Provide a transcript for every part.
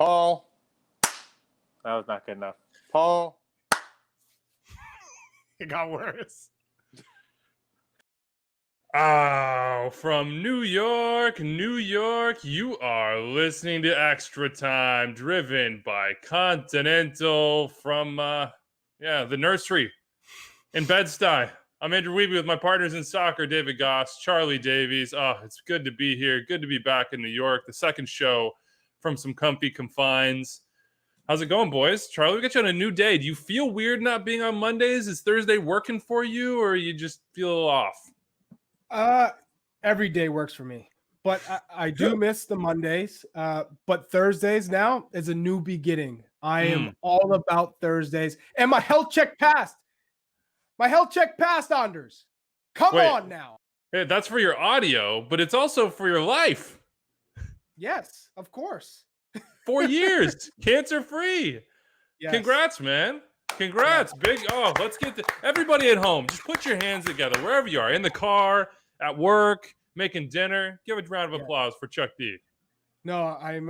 Paul. That was not good enough. Paul. It got worse. Oh, from New York, you are listening to Extra Time, driven by Continental from, the nursery in Bed-Stuy. I'm Andrew Wiebe with my partners in soccer, David Goss, Charlie Davies. Oh, it's good to be here. Good to be back in New York. The second show from some comfy confines. How's it going, boys? Charlie, we got you on a new day. Do you feel weird not being on Mondays? Is Thursday working for you, or you just feel off? Every day works for me, but I do miss the Mondays. But Thursdays now is a new beginning. I am all about Thursdays, and my health check passed. My health check passed, Anders. Come on now. Hey, that's for your audio, but it's also for your life. Yes, of course. 4 years, cancer-free. Yes. Congrats, man. Congrats. Yeah. Big. Oh, let's get to everybody at home. Just put your hands together wherever you are, in the car, at work, making dinner. Give a round of applause for Chuck D. No, I'm,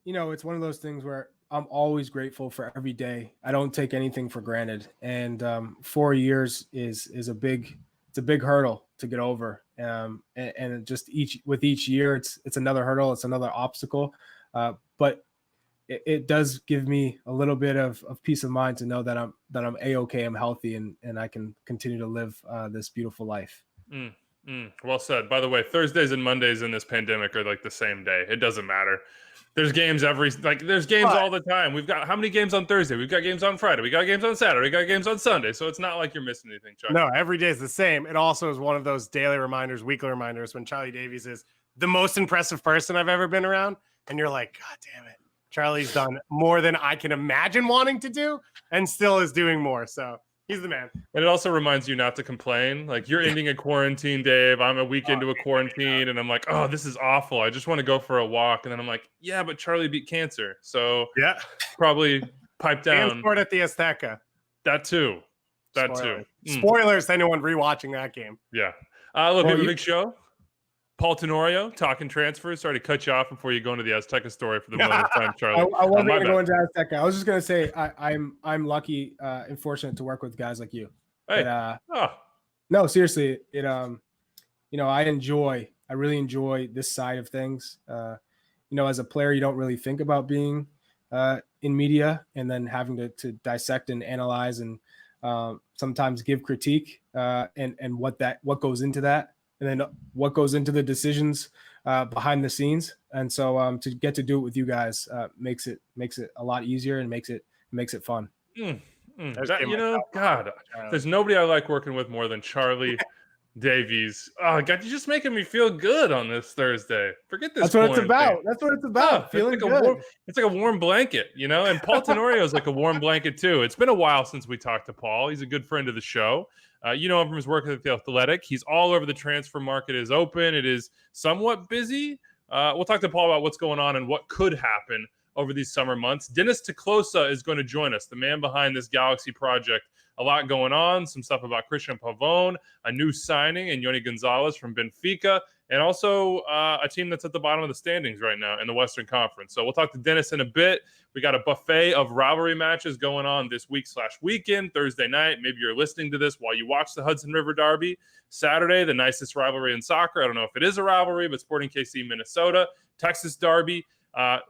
it's one of those things where I'm always grateful for every day. I don't take anything for granted. And 4 years is a big hurdle to get over. And just each year, it's another hurdle. It's another obstacle. But it does give me a little bit of peace of mind to know that I'm A-okay, I'm healthy, and I can continue to live this beautiful life. Well said. By the way, Thursdays and Mondays in this pandemic are like the same day. It doesn't matter. There's games there's games all the time. We've got how many games on Thursday? We've got games on Friday. We got games on Saturday. We got games on Sunday. So it's not like you're missing anything, Chuck. No, every day is the same. It also is one of those daily reminders, weekly reminders when Charlie Davies is the most impressive person I've ever been around. And you're like, God damn it. Charlie's done more than I can imagine wanting to do and still is doing more. So he's the man. And it also reminds you not to complain. Like, you're ending a quarantine, Dave. I'm a week into a quarantine, and I'm like, oh, this is awful. I just want to go for a walk. And then I'm like, yeah, but Charlie beat cancer. So yeah, probably pipe down. And scored at the Azteca. That too. Spoilers to anyone rewatching that game. Yeah. Look, we have a big show. Paul Tenorio talking transfers. Sorry to cut you off before you go into the Azteca story for the millionth time, Charlie. I wasn't going to go into Azteca. I was just going to say I'm lucky and fortunate to work with guys like you. Hey. No, seriously, I really enjoy this side of things. As a player, you don't really think about being in media and then having to dissect and analyze and sometimes give critique and what goes into that. And then what goes into the decisions behind the scenes. And so to get to do it with you guys makes it a lot easier and makes it fun. God, there's nobody I like working with more than Charlie Davies. Oh, God, you're just making me feel good on this Thursday. Forget this. That's what it's about. That's what it's about. Feeling good. It's like a warm blanket, And Paul Tenorio is like a warm blanket too. It's been a while since we talked to Paul. He's a good friend of the show. You know him from his work at The Athletic. He's all over the transfer market. Is open. It is somewhat busy. We'll talk to Paul about what's going on and what could happen over these summer months. Dennis Kloese is going to join us, the man behind this Galaxy project. A lot going on, some stuff about Christian Pavone, a new signing, and Yoni Gonzalez from Benfica, and also a team that's at the bottom of the standings right now in the Western Conference. So we'll talk to Dennis in a bit. We got a buffet of rivalry matches going on this week/weekend, Thursday night. Maybe you're listening to this while you watch the Hudson River Derby. Saturday, the nicest rivalry in soccer. I don't know if it is a rivalry, but Sporting KC, Minnesota, Texas Derby.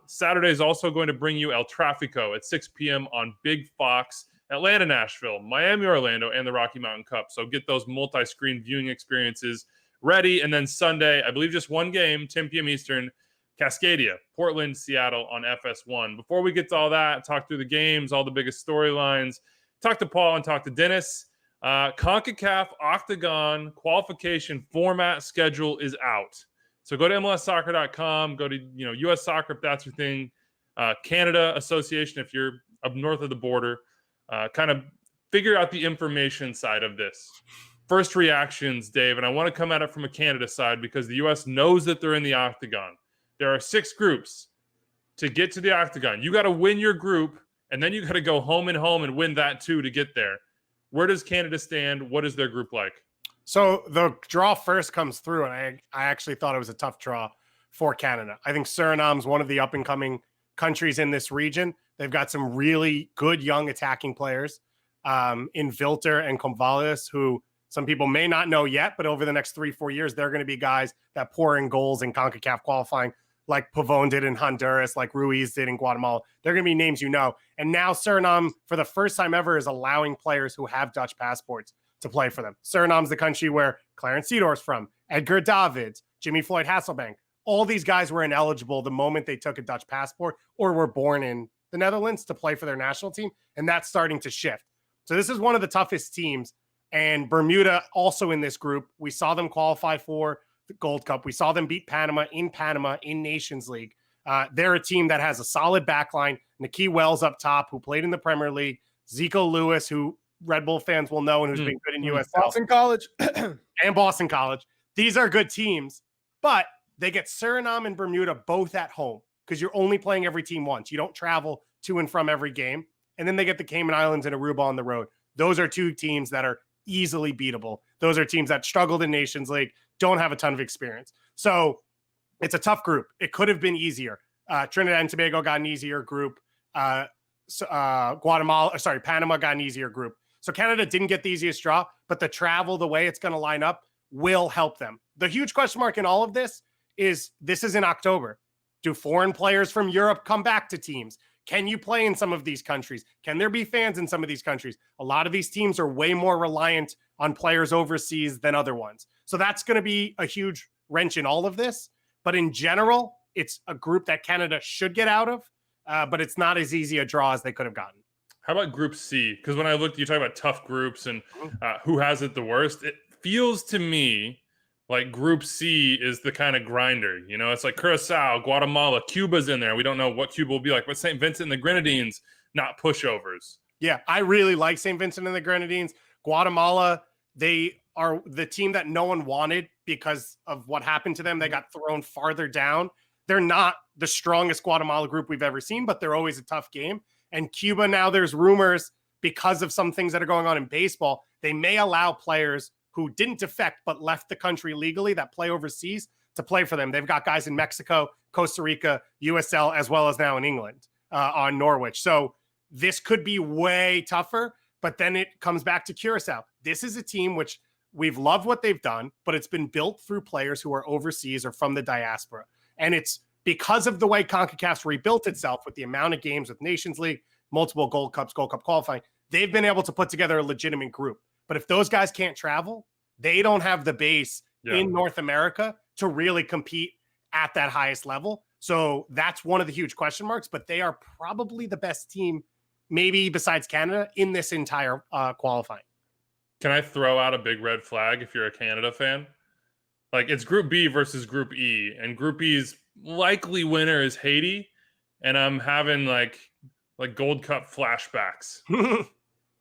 Saturday is also going to bring you El Tráfico at 6 p.m. on Big Fox. Atlanta, Nashville, Miami, Orlando, and the Rocky Mountain Cup. So get those multi-screen viewing experiences ready. And then Sunday, I believe just one game, 10 p.m. Eastern, Cascadia, Portland, Seattle on FS1. Before we get to all that, talk through the games, all the biggest storylines, talk to Paul and talk to Dennis. Concacaf Octagon qualification format schedule is out. So go to MLSsoccer.com, go to US Soccer if that's your thing, Canada Association if you're up north of the border. Kind of figure out the information side of this. First reactions, Dave, and I want to come at it from a Canada side because the U.S. knows that they're in the Octagon. There are 6 groups to get to the Octagon. You got to win your group, and then you got to go home and win that too to get there. Where does Canada stand? What is their group like? So the draw first comes through, and I actually thought it was a tough draw for Canada. I think Suriname's one of the up-and-coming countries in this region. They've got some really good young attacking players in Vilter and Convalles, who some people may not know yet, but over the next 3-4 years, they're going to be guys that pour in goals in CONCACAF qualifying, like Pavone did in Honduras, like Ruiz did in Guatemala. They're going to be names you know. And now Suriname, for the first time ever, is allowing players who have Dutch passports to play for them. Suriname's the country where Clarence Seedorf's from, Edgar Davids, Jimmy Floyd Hasselbank. All these guys were ineligible the moment they took a Dutch passport or were born in the Netherlands to play for their national team. And that's starting to shift. So this is one of the toughest teams. And Bermuda also in this group. We saw them qualify for the Gold Cup. We saw them beat Panama in Nations League. They're a team that has a solid backline. Nicky Wells up top, who played in the Premier League. Zico Lewis, who Red Bull fans will know and who's been good in USL. Boston College. And Boston College. These are good teams, but they get Suriname and Bermuda both at home because you're only playing every team once. You don't travel to and from every game. And then they get the Cayman Islands and Aruba on the road. Those are two teams that are easily beatable. Those are teams that struggled in Nations League, don't have a ton of experience. So it's a tough group. It could have been easier. Trinidad and Tobago got an easier group. Panama got an easier group. So Canada didn't get the easiest draw, but the travel, the way it's going to line up will help them. The huge question mark in all of this is in October. Do foreign players from Europe come back to teams? Can you play in some of these countries? Can there be fans in some of these countries? A lot of these teams are way more reliant on players overseas than other ones. So that's going to be a huge wrench in all of this. But in general, it's a group that Canada should get out of, but it's not as easy a draw as they could have gotten. How about Group C? Because when I looked, you talk about tough groups and who has it the worst. It feels to me like Group C is the kind of grinder. You know, it's like Curacao, Guatemala, Cuba's in there. We don't know what Cuba will be like, but St. Vincent and the Grenadines, not pushovers. Yeah, I really like St. Vincent and the Grenadines. Guatemala, they are the team that no one wanted because of what happened to them. They got thrown farther down. They're not the strongest Guatemala group we've ever seen, but they're always a tough game. And Cuba, now there's rumors because of some things that are going on in baseball, they may allow players who didn't defect but left the country legally that play overseas to play for them. They've got guys in Mexico, Costa Rica, USL, as well as now in England on Norwich. So this could be way tougher, but then it comes back to Curacao. This is a team which we've loved what they've done, but it's been built through players who are overseas or from the diaspora. And it's because of the way CONCACAF's rebuilt itself with the amount of games with Nations League, multiple Gold Cup qualifying, they've been able to put together a legitimate group. But if those guys can't travel, they don't have the base in North America to really compete at that highest level. So that's one of the huge question marks, but they are probably the best team, maybe besides Canada, in this entire qualifying. Can I throw out a big red flag if you're a Canada fan? Like, it's Group B versus Group E, and Group E's likely winner is Haiti, and I'm having like Gold Cup flashbacks.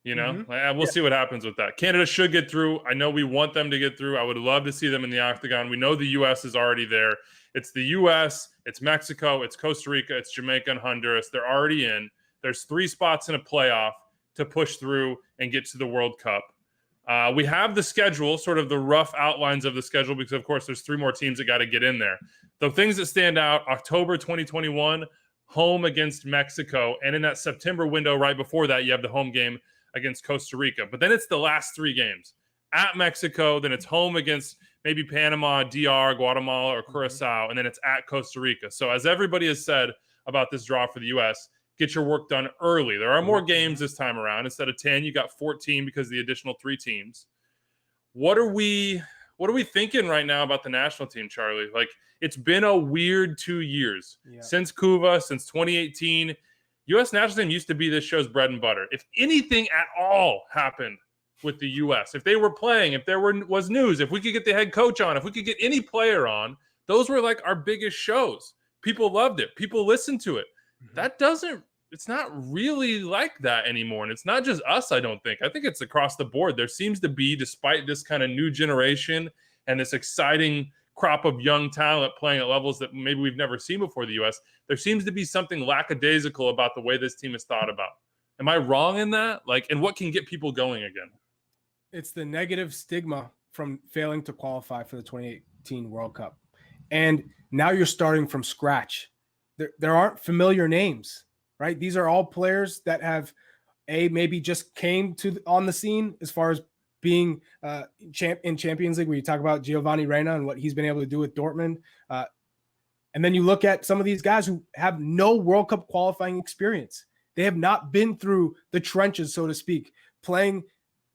You know, we'll see what happens with that. Canada should get through. I know we want them to get through. I would love to see them in the Octagon. We know the U.S. is already there. It's the U.S., it's Mexico, it's Costa Rica, it's Jamaica, and Honduras. They're already in. There's 3 spots in a playoff to push through and get to the World Cup. We have the schedule, sort of the rough outlines of the schedule, because, of course, there's 3 more teams that got to get in there. The things that stand out, October 2021, home against Mexico. And in that September window right before that, you have the home game against Costa Rica. But then it's the last 3 games. At Mexico, then it's home against maybe Panama, DR, Guatemala, or Curacao, and then it's at Costa Rica. So as everybody has said about this draw for the U.S., get your work done early. There are more games this time around. Instead of 10, you got 14 because of the additional 3 teams. What are we thinking right now about the national team, Charlie? Like, it's been a weird 2 years since Cuba, since 2018. U.S. national team used to be this show's bread and butter. If anything at all happened with the U.S., if they were playing, if there was news, if we could get the head coach on, if we could get any player on, those were like our biggest shows. People loved it. People listened to it. It's not really like that anymore. And it's not just us, I don't think. I think it's across the board. There seems to be, despite this kind of new generation and this exciting crop of young talent playing at levels that maybe we've never seen before the U.S., there seems to be something lackadaisical about the way this team is thought about. Am I wrong in that? Like, and what can get people going again? It's the negative stigma from failing to qualify for the 2018 World Cup. And now you're starting from scratch there aren't familiar names, right? These are all players that have maybe just came on the scene as far as being in Champions League, where you talk about Giovanni Reina and what he's been able to do with Dortmund. And then you look at some of these guys who have no World Cup qualifying experience. They have not been through the trenches, so to speak, playing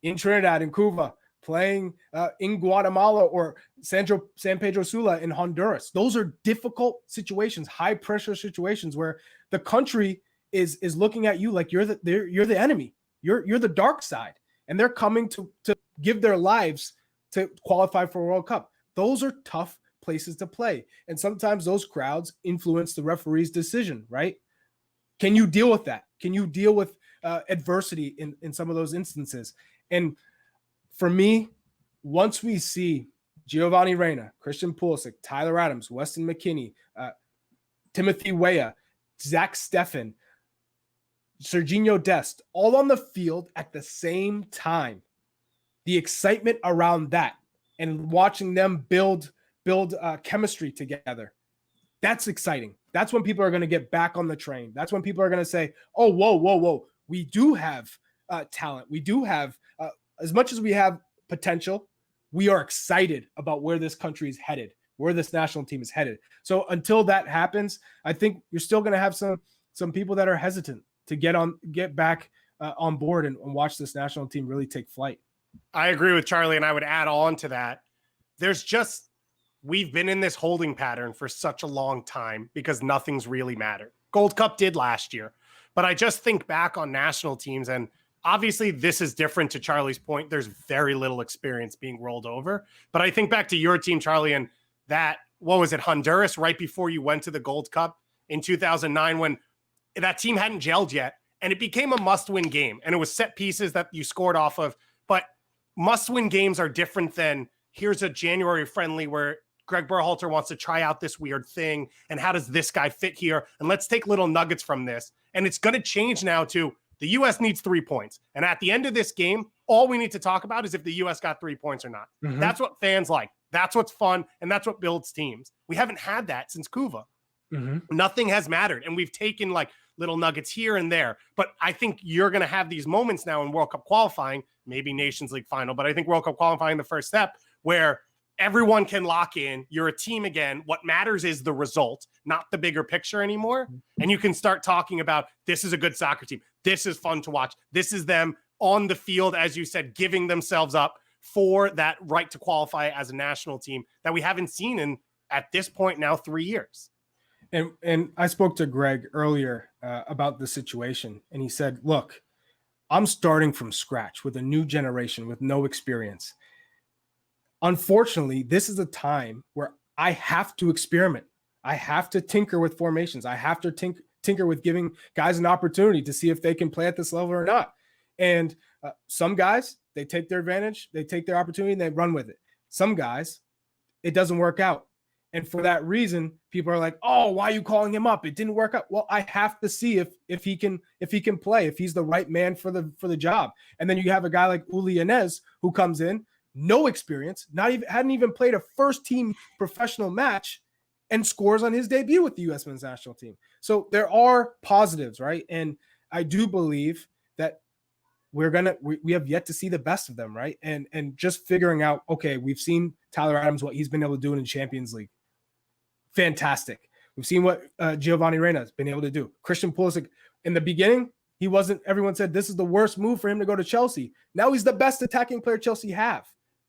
in Trinidad and Cuba, playing in Guatemala or San Pedro Sula in Honduras. Those are difficult situations, high pressure situations where the country is looking at you like you're the enemy. You're the dark side, and they're coming to give their lives to qualify for a World Cup. Those are tough places to play, and sometimes those crowds influence the referee's decision, right? Can you deal with that? Can you deal with adversity in some of those instances? And for me, once we see Giovanni Reina, Christian Pulisic, Tyler Adams, Weston McKennie, Timothy Weah, Zach Steffen, Serginho Dest, all on the field at the same time, the excitement around that and watching them build chemistry together, that's exciting. That's when people are going to get back on the train. That's when people are going to say, oh, whoa. We do have talent. We do have, as much as we have potential, we are excited about where this country is headed, where this national team is headed. So until that happens, I think you're still going to have some people that are hesitant to get back on board and watch this national team really take flight. I agree with Charlie, and I would add on to that. We've been in this holding pattern for such a long time because nothing's really mattered. Gold Cup did last year, but I just think back on national teams, and obviously this is different to Charlie's point. There's very little experience being rolled over, but I think back to your team, Charlie, and that, what was it, Honduras, right before you went to the Gold Cup in 2009, when that team hadn't gelled yet, and it became a must-win game, and it was set pieces that you scored off of, but must-win games are different than here's a January friendly where Greg Berhalter wants to try out this weird thing, and how does this guy fit here? And let's take little nuggets from this. And it's going to change now to the U.S. needs 3 points. And at the end of this game, all we need to talk about is if the U.S. got 3 points or not. Mm-hmm. That's what fans like. That's what's fun, and that's what builds teams. We haven't had that since Cuba. Mm-hmm. Nothing has mattered, and we've taken like little nuggets here and there. But I think you're going to have these moments now in World Cup qualifying, maybe Nations League final, but I think World Cup qualifying the first step, where everyone can lock in. You're a team again. What matters is the result, not the bigger picture anymore. And you can start talking about, this is a good soccer team. This is fun to watch. This is them on the field, as you said, giving themselves up for that right to qualify as a national team that we haven't seen in, at this point now, 3 years. And I spoke to Greg earlier about the situation, and he said, look, I'm starting from scratch with a new generation with no experience. Unfortunately, this is a time where I have to experiment. I have to tinker with formations. I have to tinker with giving guys an opportunity to see if they can play at this level or not. And some guys, they take their advantage, they take their opportunity, and they run with it. Some guys, it doesn't work out. And for that reason, people are like, oh, why are you calling him up? It didn't work out. Well, I have to see if he can play, if he's the right man for the job. And then you have a guy like Uli Yanez who comes in, no experience, hadn't even played a first team professional match, and scores on his debut with the U.S. men's national team. So there are positives, right? And I do believe that we have yet to see the best of them, right? And just figuring out, okay, we've seen Tyler Adams, what he's been able to do in the Champions League. Fantastic. We've seen what Giovanni Reina has been able to do. Christian Pulisic, in the beginning, he wasn't, everyone said this is the worst move for him to go to Chelsea. Now he's the best attacking player Chelsea have,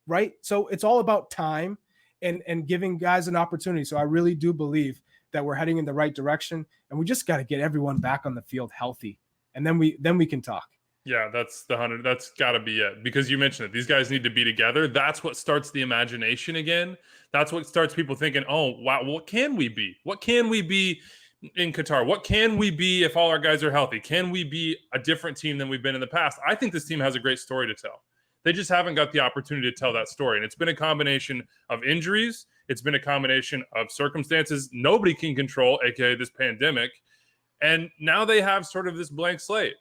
right? So it's all about time and giving guys an opportunity. So I really do believe that we're heading in the right direction, and we just got to get everyone back on the field healthy, and then we can talk. Yeah, that's got to be it, because you mentioned it. These guys need to be together. That's what starts the imagination again. That's what starts people thinking, oh, wow, what can we be? What can we be in Qatar? What can we be if all our guys are healthy? Can we be a different team than we've been in the past? I think this team has a great story to tell. They just haven't got the opportunity to tell that story. And it's been a combination of injuries. It's been a combination of circumstances nobody can control, aka this pandemic. And now they have sort of this blank slate.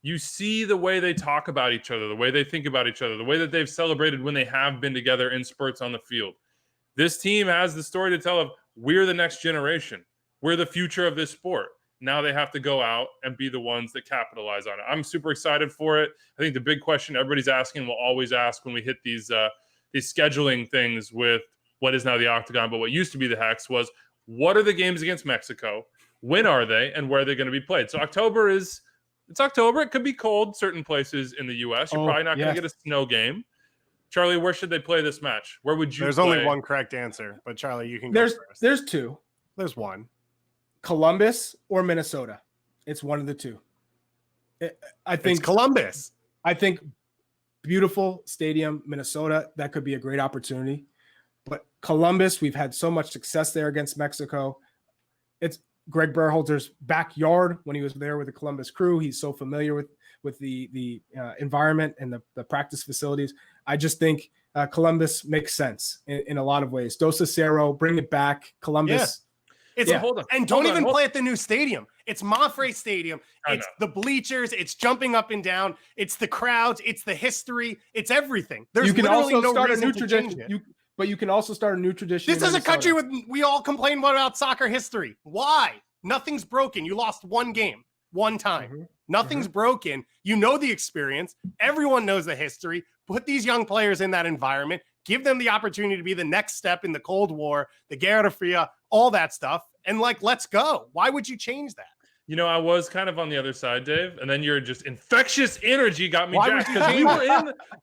You see the way they talk about each other, the way they think about each other, the way that they've celebrated when they have been together in spurts on the field. This team has the story to tell of, we're the next generation. We're the future of this sport. Now they have to go out and be the ones that capitalize on it. I'm super excited for it. I think the big question everybody's asking, we'll always ask when we hit these scheduling things with what is now the Octagon, but what used to be the Hex, was what are the games against Mexico? When are they? And where are they going to be played? So it's October. It could be cold certain places in the U.S. You're probably not going to get a snow game. Charlie, where should they play this match? Where would you There's play? only one correct answer, but Charlie, you can go first. There's two. There's one. Columbus or Minnesota. It's one of the two. I think it's Columbus. I think beautiful stadium, Minnesota, that could be a great opportunity. But Columbus, we've had so much success there against Mexico. It's Greg Berhalter's backyard when he was there with the Columbus Crew. He's so familiar with the environment and the practice facilities. I just think Columbus makes sense in a lot of ways. Dos a Cero, bring it back. Columbus. Yeah. Hold on. And don't even play at the new stadium. It's Mafre Stadium. It's the bleachers. It's jumping up and down. It's the crowds. It's the history. It's everything. There's literally no start a reason new to tradition. change it. But you can also start a new tradition. This is a country we all complain about soccer history. Why? Nothing's broken. You lost one game, one time. Mm-hmm. Nothing's broken. You know the experience. Everyone knows the history. Put these young players in that environment. Give them the opportunity to be the next step in the Cold War, the Guerra Fria, all that stuff. And let's go. Why would you change that? You know, I was kind of on the other side, Dave, and then your just infectious energy got me jacked because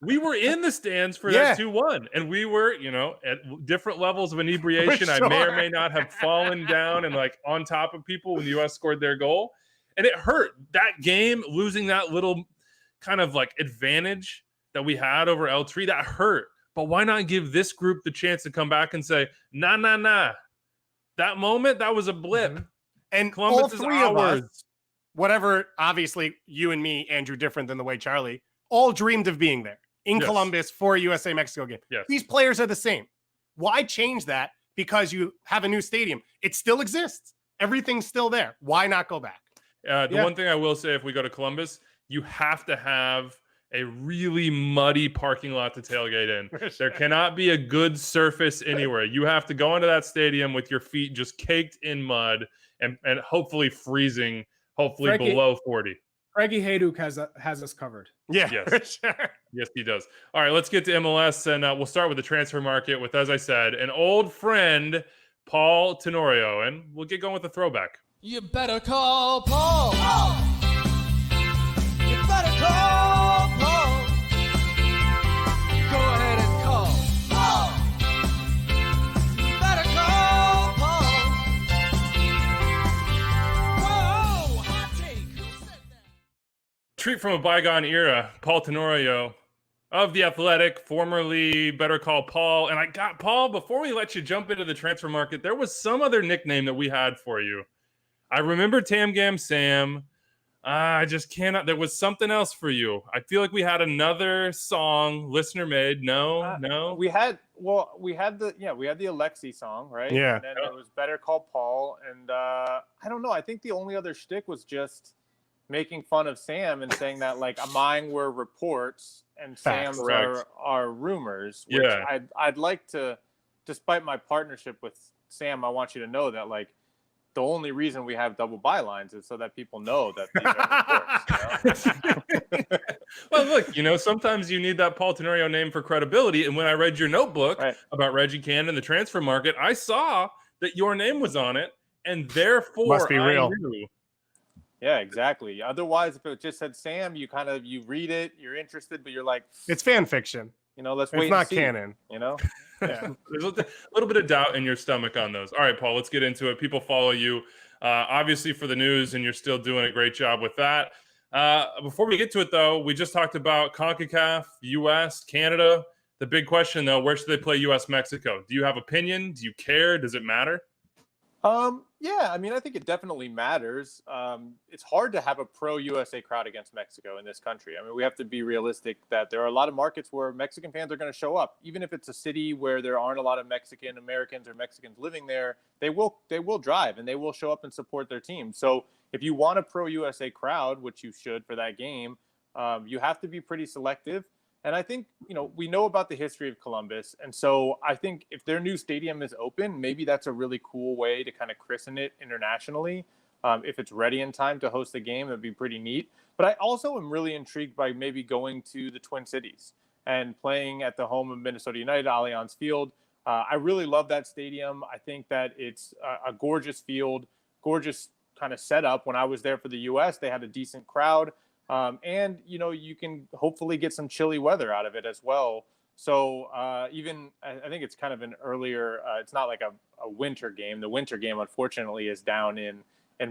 we were in the stands for that 2-1, and we were, at different levels of inebriation. Sure. I may or may not have fallen down and on top of people when the U.S. scored their goal, and it hurt. That game, losing that little kind of advantage that we had over L3, that hurt. But why not give this group the chance to come back and say, nah. That moment, that was a blip. Mm-hmm. And Columbus all three of us, whatever, obviously you and me, Andrew, different than the way Charlie, all dreamed of being there in Columbus for a USA-Mexico game. Yes. These players are the same. Why change that because you have a new stadium? It still exists. Everything's still there. Why not go back? The one thing I will say, if we go to Columbus, you have to have a really muddy parking lot to tailgate in. Sure. There cannot be a good surface anywhere. You have to go into that stadium with your feet just caked in mud and hopefully freezing, hopefully below 40. Frankie Hayduk has us covered. Yeah, yes. for sure. Yes, he does. All right, let's get to MLS, and we'll start with the transfer market with, as I said, an old friend, Paul Tenorio, and we'll get going with the throwback. You better call Paul. You better call Paul. Go ahead and call Paul. You better call Paul. Whoa, hot take. Who said that? Treat from a bygone era, Paul Tenorio of The Athletic, formerly Better Call Paul. And I got, Paul, before we let you jump into the transfer market, there was some other nickname that we had for you. I remember Tam Gam Sam. I just cannot. There was something else for you. I feel like we had another song listener made. No. We had the Alexi song, right? Yeah. And then it was Better Call Paul, and I don't know. I think the only other shtick was just making fun of Sam and saying that mine were reports and Sam's are rumors. Which I'd like to, despite my partnership with Sam, I want you to know that the only reason we have double bylines is so that people know that these are reports. Well, look, sometimes you need that Paul Tenorio name for credibility. And when I read your notebook about Reggie Cannon and the transfer market, I saw that your name was on it, and therefore must be real. I knew. Yeah, exactly. Otherwise, if it just said Sam, you read it, you're interested, but you're like, it's fan fiction. Let's wait. It's not and see, canon. Yeah. There's a little bit of doubt in your stomach on those. All right, Paul, let's get into it. People follow you, obviously, for the news, and you're still doing a great job with that. Before we get to it, though, we just talked about CONCACAF, U.S., Canada. The big question, though, where should they play U.S.-Mexico? Do you have opinion? Do you care? Does it matter? Yeah, I think it definitely matters. It's hard to have a pro-USA crowd against Mexico in this country. We have to be realistic that there are a lot of markets where Mexican fans are going to show up. Even if it's a city where there aren't a lot of Mexican Americans or Mexicans living there, they will drive and they will show up and support their team. So if you want a pro-USA crowd, which you should for that game, you have to be pretty selective. And I think, we know about the history of Columbus. And so I think if their new stadium is open, maybe that's a really cool way to kind of christen it internationally. If it's ready in time to host the game, that'd be pretty neat. But I also am really intrigued by maybe going to the Twin Cities and playing at the home of Minnesota United, Allianz Field. I really love that stadium. I think that it's a gorgeous field, gorgeous kind of setup. When I was there for the U.S., they had a decent crowd. And, you can hopefully get some chilly weather out of it as well. So I think it's kind of an earlier, it's not like a winter game. The winter game, unfortunately, is down in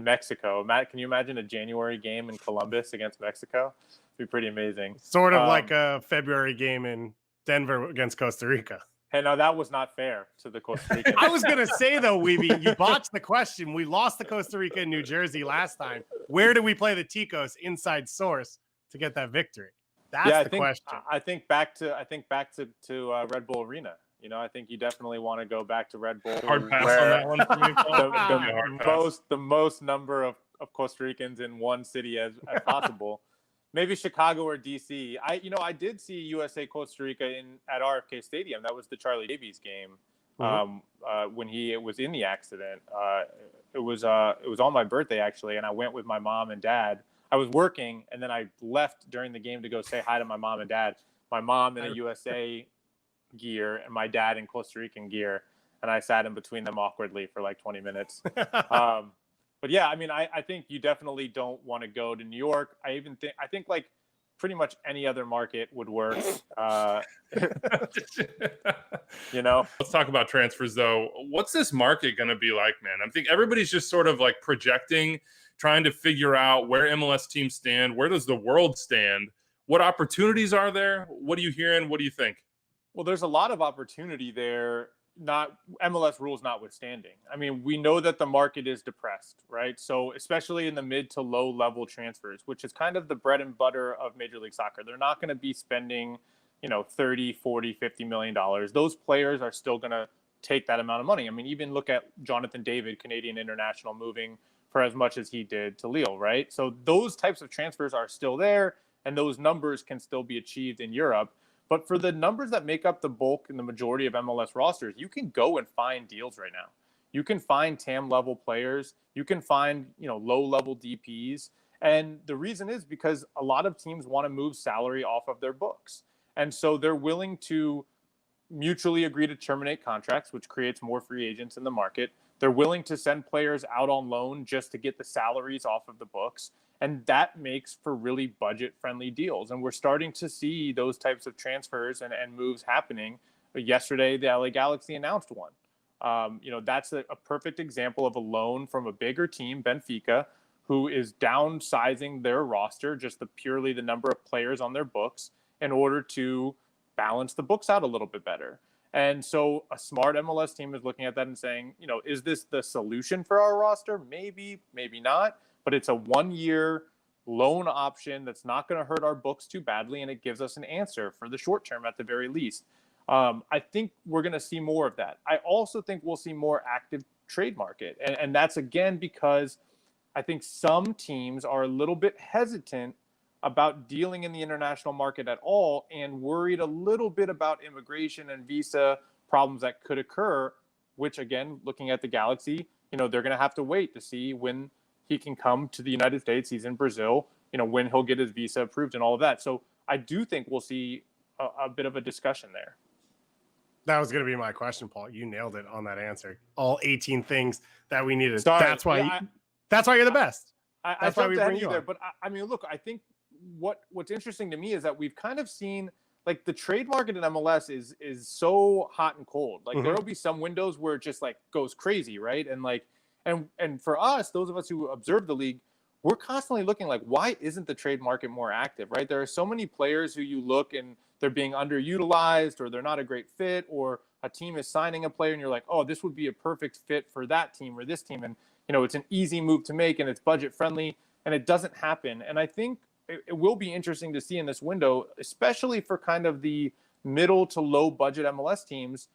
Mexico. Matt, can you imagine a January game in Columbus against Mexico? It'd be pretty amazing. Sort of like a February game in Denver against Costa Rica. Hey, no, that was not fair to the Costa Ricans. I was going to say, though, Weeby, you botched the question. We lost the Costa Rica in New Jersey last time. Where do we play the Ticos? Inside source to get that victory? That's the question. I think back to Red Bull Arena. I think you definitely want to go back to Red Bull. Hard pass on that one for me, Paul. the most number of Costa Ricans in one city as possible. Maybe Chicago or DC. I did see USA Costa Rica at RFK Stadium. That was the Charlie Davies game when he was in the accident. It was on my birthday actually, and I went with my mom and dad. I was working, and then I left during the game to go say hi to my mom and dad. My mom in a USA gear and my dad in Costa Rican gear, and I sat in between them awkwardly for like 20 minutes. But yeah, I think you definitely don't want to go to New York. I think like pretty much any other market would work. Let's talk about transfers though. What's this market going to be like, man? I think everybody's just sort of like projecting, trying to figure out where MLS teams stand. Where does the world stand? What opportunities are there? What are you hearing? What do you think? Well, there's a lot of opportunity there, not MLS rules notwithstanding. We know that the market is depressed, right? So especially in the mid to low level transfers, which is kind of the bread and butter of Major League Soccer. They're not going to be spending, 30, 40, $50 million. Those players are still going to take that amount of money. Even look at Jonathan David, Canadian international, moving for as much as he did to Lille, right? So those types of transfers are still there, and those numbers can still be achieved in Europe. But for the numbers that make up the bulk and the majority of MLS rosters, you can go and find deals right now. You can find TAM level players. You can find, low level DPs. And the reason is because a lot of teams want to move salary off of their books. And so they're willing to mutually agree to terminate contracts, which creates more free agents in the market. They're willing to send players out on loan just to get the salaries off of the books. And that makes for really budget-friendly deals. And we're starting to see those types of transfers and moves happening. Yesterday, the LA Galaxy announced one. That's a perfect example of a loan from a bigger team, Benfica, who is downsizing their roster, just purely the number of players on their books, in order to balance the books out a little bit better. And so a smart MLS team is looking at that and saying, is this the solution for our roster? Maybe, maybe not. But it's a 1-year loan option that's not going to hurt our books too badly, and it gives us an answer for the short term at the very least. I think we're going to see more of that. I also think we'll see more active trade market, and that's, again, because I think some teams are a little bit hesitant about dealing in the international market at all and worried a little bit about immigration and visa problems that could occur, which, again, looking at the Galaxy, they're going to have to wait to see when he can come to the United States. He's in Brazil, when he'll get his visa approved and all of that. So I do think we'll see a bit of a discussion there. That was going to be my question, Paul. You nailed it on that answer. All 18 things that we needed. Sorry. That's why you're the best. That's why we bring you there. But look, I think what's interesting to me is that we've kind of seen like the trade market in MLS is so hot and cold. Like there'll be some windows where it just like goes crazy, right? And like and for us, those of us who observe the league, we're constantly looking like, why isn't the trade market more active, right? There are so many players who you look and they're being underutilized, or they're not a great fit, or a team is signing a player and you're like, oh, this would be a perfect fit for that team or this team. And, it's an easy move to make and it's budget friendly, and it doesn't happen. And I think it will be interesting to see in this window, especially for kind of the middle to low budget MLS teams.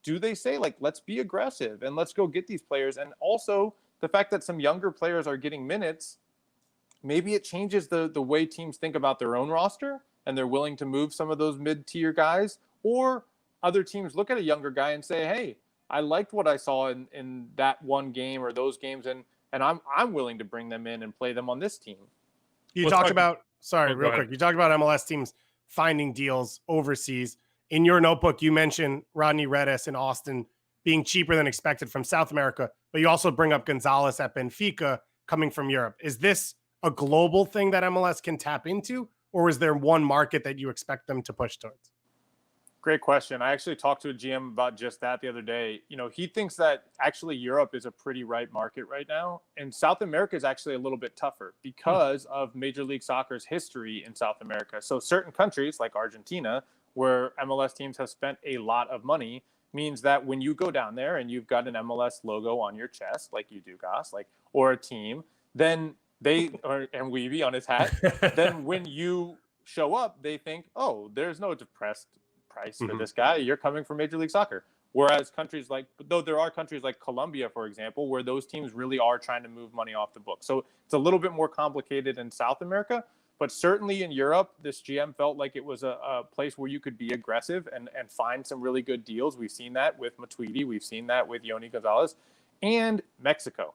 Do they say, like, let's be aggressive and let's go get these players? And also the fact that some younger players are getting minutes, maybe it changes the way teams think about their own roster and they're willing to move some of those mid-tier guys, or other teams look at a younger guy and say, hey, I liked what I saw in that one game or those games, and I'm willing to bring them in and play them on this team. You Let's talked talk- about, sorry, Oh, go real ahead. quick. You talked about MLS teams finding deals overseas. In your notebook, you mentioned Rodney Redis in Austin being cheaper than expected from South America, but you also bring up Gonzalez at Benfica coming from Europe. Is this a global thing that MLS can tap into, or is there one market that you expect them to push towards? Great question. I actually talked to a GM about just that the other day. You know, he thinks that actually Europe is a pretty ripe market right now, and South America is actually a little bit tougher because of Major League Soccer's history in South America. So certain countries like Argentina, where MLS teams have spent a lot of money, means that when you go down there and you've got an MLS logo on your chest, like you do, Goss, or a team, then and Weeby on his hat, then when you show up, they think, oh, there's no depressed price for this guy. You're coming from Major League Soccer. Whereas though there are countries like Colombia, for example, where those teams really are trying to move money off the book. So it's a little bit more complicated in South America, but certainly in Europe, this GM felt like it was a place where you could be aggressive and find some really good deals. We've seen that with Matuidi. We've seen that with Yoni Gonzalez and Mexico.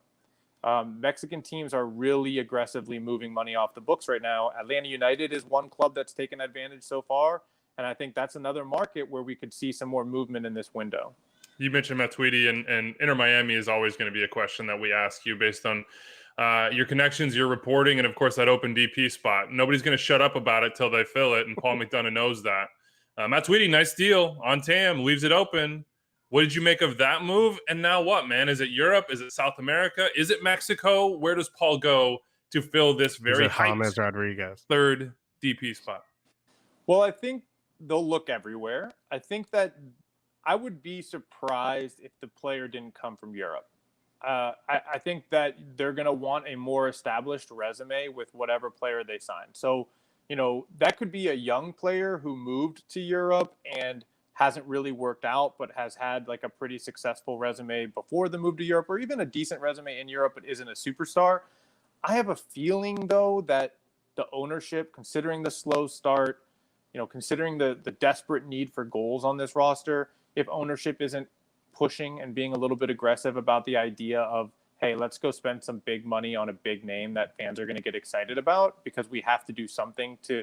Mexican teams are really aggressively moving money off the books right now. Atlanta United is one club that's taken advantage so far. And I think that's another market where we could see some more movement in this window. You mentioned Matuidi, and Inter Miami is always going to be a question that we ask you based on your connections, your reporting, and of course that open DP spot. Nobody's going to shut up about it till they fill it, and Paul McDonough knows that. Matuidi, nice deal on TAM, leaves it open. What did you make of that move? And now what, man? Is it Europe? Is it South America? Is it Mexico? Where does Paul go to fill this very James Rodriguez third DP spot? Well, I think they'll look everywhere. I think that I would be surprised if the player didn't come from Europe. I think that they're going to want a more established resume with whatever player they sign. So, that could be a young player who moved to Europe and hasn't really worked out, but has had like a pretty successful resume before the move to Europe, or even a decent resume in Europe, but isn't a superstar. I have a feeling, though, that the ownership, considering the slow start, considering the desperate need for goals on this roster, if ownership isn't pushing and being a little bit aggressive about the idea of, hey, let's go spend some big money on a big name that fans are going to get excited about, because we have to do something to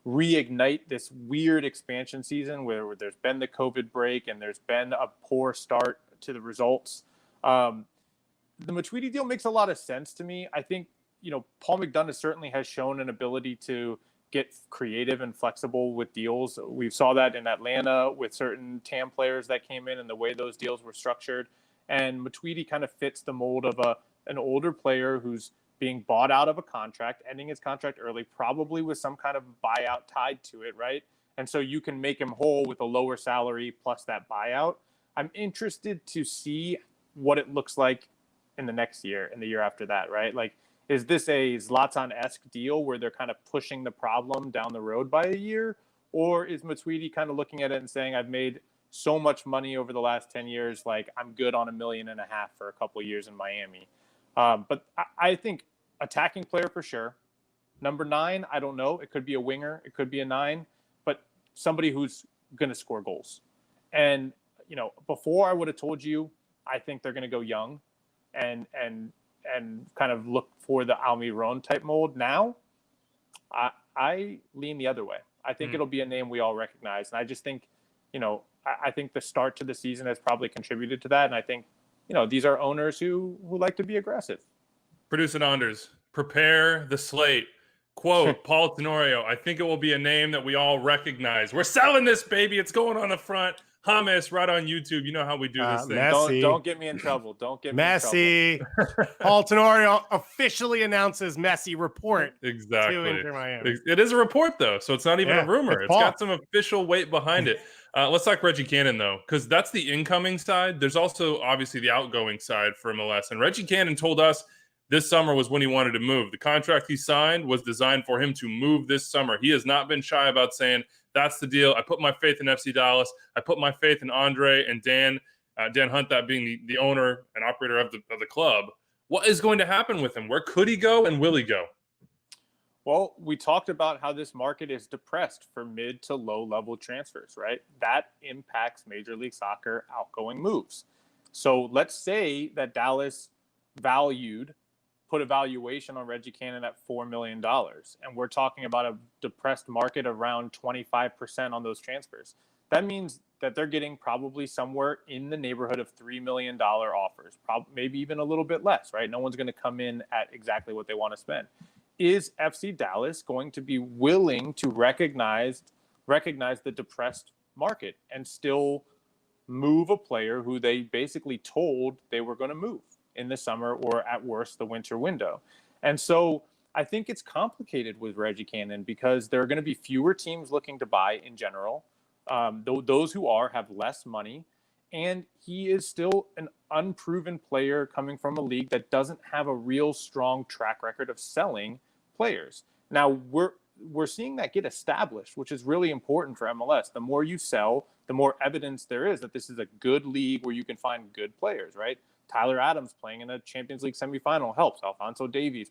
reignite this weird expansion season where there's been the COVID break and there's been a poor start to the results. The Matuidi deal makes a lot of sense to me. I think, Paul McDonough certainly has shown an ability to get creative and flexible with deals. We saw that in Atlanta with certain TAM players that came in and the way those deals were structured. And Matuidi kind of fits the mold of an older player who's being bought out of a contract, ending his contract early, probably with some kind of buyout tied to it, right? And so you can make him whole with a lower salary plus that buyout. I'm interested to see what it looks like in the next year and the year after that, right? Like, is this a Zlatan-esque deal where they're kind of pushing the problem down the road by a year? Or is Matuidi kind of looking at it and saying, I've made so much money over the last 10 years, like I'm good on $1.5 million for a couple of years in Miami? But I think attacking player for sure. Number 9, I don't know. It could be a winger. It could be a 9. But somebody who's going to score goals. And, before I would have told you, I think they're going to go young and kind of look for the Almiron type mold. Now, I lean the other way. I think it'll be a name we all recognize. And I just think, I think the start to the season has probably contributed to that. And I think, these are owners who like to be aggressive. Producer Anders, prepare the slate. Quote, Paul Tenorio, I think it will be a name that we all recognize. We're selling this, baby. It's going on the front. Hummus right on YouTube. You know how we do this thing. Messi. Don't get me in trouble. Don't get me Messi. in trouble. Paul Tenorio officially announces Messi report Exactly. to Inter Miami. It is a report, though, so it's not even a rumor. It's Paul. got some official weight behind it. Let's talk Reggie Cannon, though, because that's the incoming side. There's also, obviously, the outgoing side for MLS. And Reggie Cannon told us this summer was when he wanted to move. The contract he signed was designed for him to move this summer. He has not been shy about saying, that's the deal. I put my faith in FC Dallas. I put my faith in Andre and Dan Hunt, that being the owner and operator of the club. What is going to happen with him? Where could he go, and will he go? Well, we talked about how this market is depressed for mid to low level transfers, right? That impacts Major League Soccer outgoing moves. So let's say that Dallas put a valuation on Reggie Cannon at $4 million. And we're talking about a depressed market around 25% on those transfers. That means that they're getting probably somewhere in the neighborhood of $3 million offers, maybe even a little bit less, right? No one's going to come in at exactly what they want to spend. Is FC Dallas going to be willing to recognize the depressed market and still move a player who they basically told they were going to move in the summer or at worst the winter window? And so I think it's complicated with Reggie Cannon because there are going to be fewer teams looking to buy in general. Those who have less money, and he is still an unproven player coming from a league that doesn't have a real strong track record of selling players. Now we're seeing that get established, which is really important for MLS. The more you sell, the more evidence there is that this is a good league where you can find good players, right? Tyler Adams playing in a Champions League semifinal helps. Alphonso Davies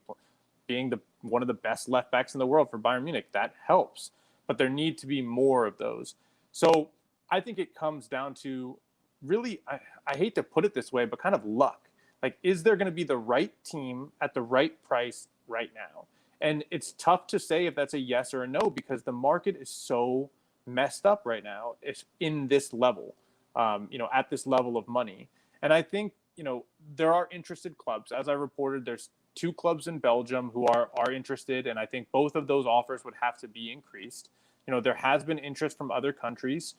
being one of the best left backs in the world for Bayern Munich, that helps. But there need to be more of those. So I think it comes down to really, I hate to put it this way, but kind of luck. Like, is there going to be the right team at the right price right now? And it's tough to say if that's a yes or a no because the market is so messed up right now. It's in this level, at this level of money. And I think, there are interested clubs. As I reported, there's 2 clubs in Belgium who are interested. And I think both of those offers would have to be increased. There has been interest from other countries,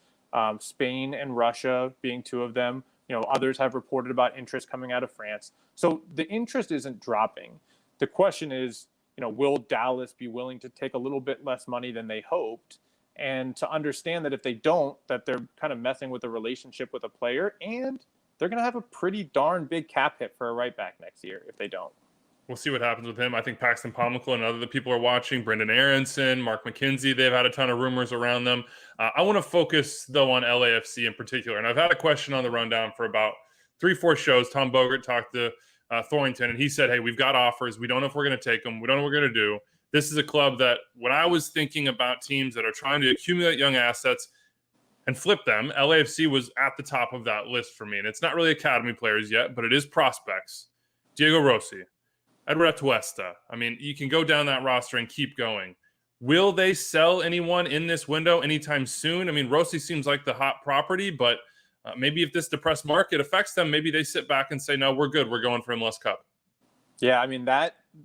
Spain and Russia being 2 of them. Others have reported about interest coming out of France. So the interest isn't dropping. The question is, will Dallas be willing to take a little bit less money than they hoped, and to understand that if they don't, that they're kind of messing with the relationship with a player, and they're going to have a pretty darn big cap hit for a right back next year if they don't. We'll see what happens with him. I think Paxton Pomykal and other people are watching. Brendan Aronson, Mark McKenzie, they've had a ton of rumors around them. I want to focus, though, on LAFC in particular. And I've had a question on the rundown for about 3-4 shows. Tom Bogert talked to Thornton, and he said, hey, we've got offers. We don't know if we're going to take them. We don't know what we're going to do. This is a club that when I was thinking about teams that are trying to accumulate young assets and flip them, LAFC was at the top of that list for me. And it's not really academy players yet, but it is prospects. Diego Rossi, Edward Atuesta. I mean, you can go down that roster and keep going. Will they sell anyone in this window anytime soon? I mean, Rossi seems like the hot property, but maybe if this depressed market affects them, maybe they sit back and say, no, we're good. We're going for MLS Cup. Yeah, I mean,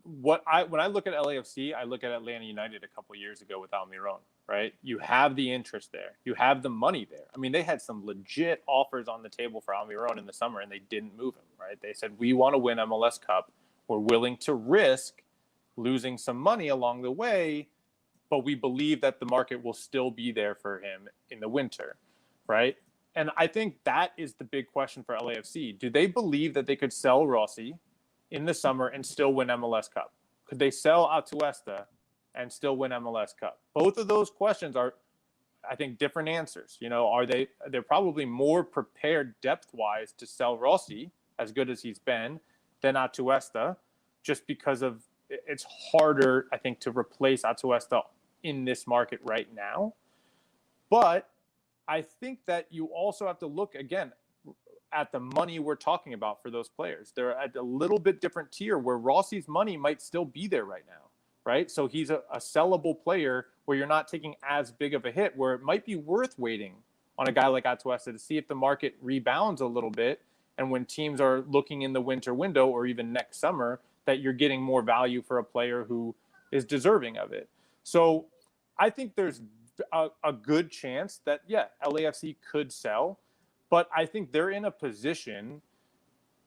when I look at LAFC, I look at Atlanta United a couple years ago with Almiron, right? You have the interest there. You have the money there. I mean, they had some legit offers on the table for Almiron in the summer, and they didn't move him, right? They said, we want to win MLS Cup. We're willing to risk losing some money along the way, but we believe that the market will still be there for him in the winter, right? And I think that is the big question for LAFC. Do they believe that they could sell Rossi in the summer and still win MLS Cup? Could they sell Atuesta and still win MLS Cup? Both of those questions are, I think, different answers. They're probably more prepared depth-wise to sell Rossi, as good as he's been, than Atuesta, just because of it's harder, I think, to replace Atuesta in this market right now. But I think that you also have to look again at the money we're talking about for those players. They're at a little bit different tier where Rossi's money might still be there right now, right? So he's a sellable player where you're not taking as big of a hit, where it might be worth waiting on a guy like Atuesta to see if the market rebounds a little bit. And when teams are looking in the winter window or even next summer, that you're getting more value for a player who is deserving of it. So I think there's a good chance that, LAFC could sell. But I think they're in a position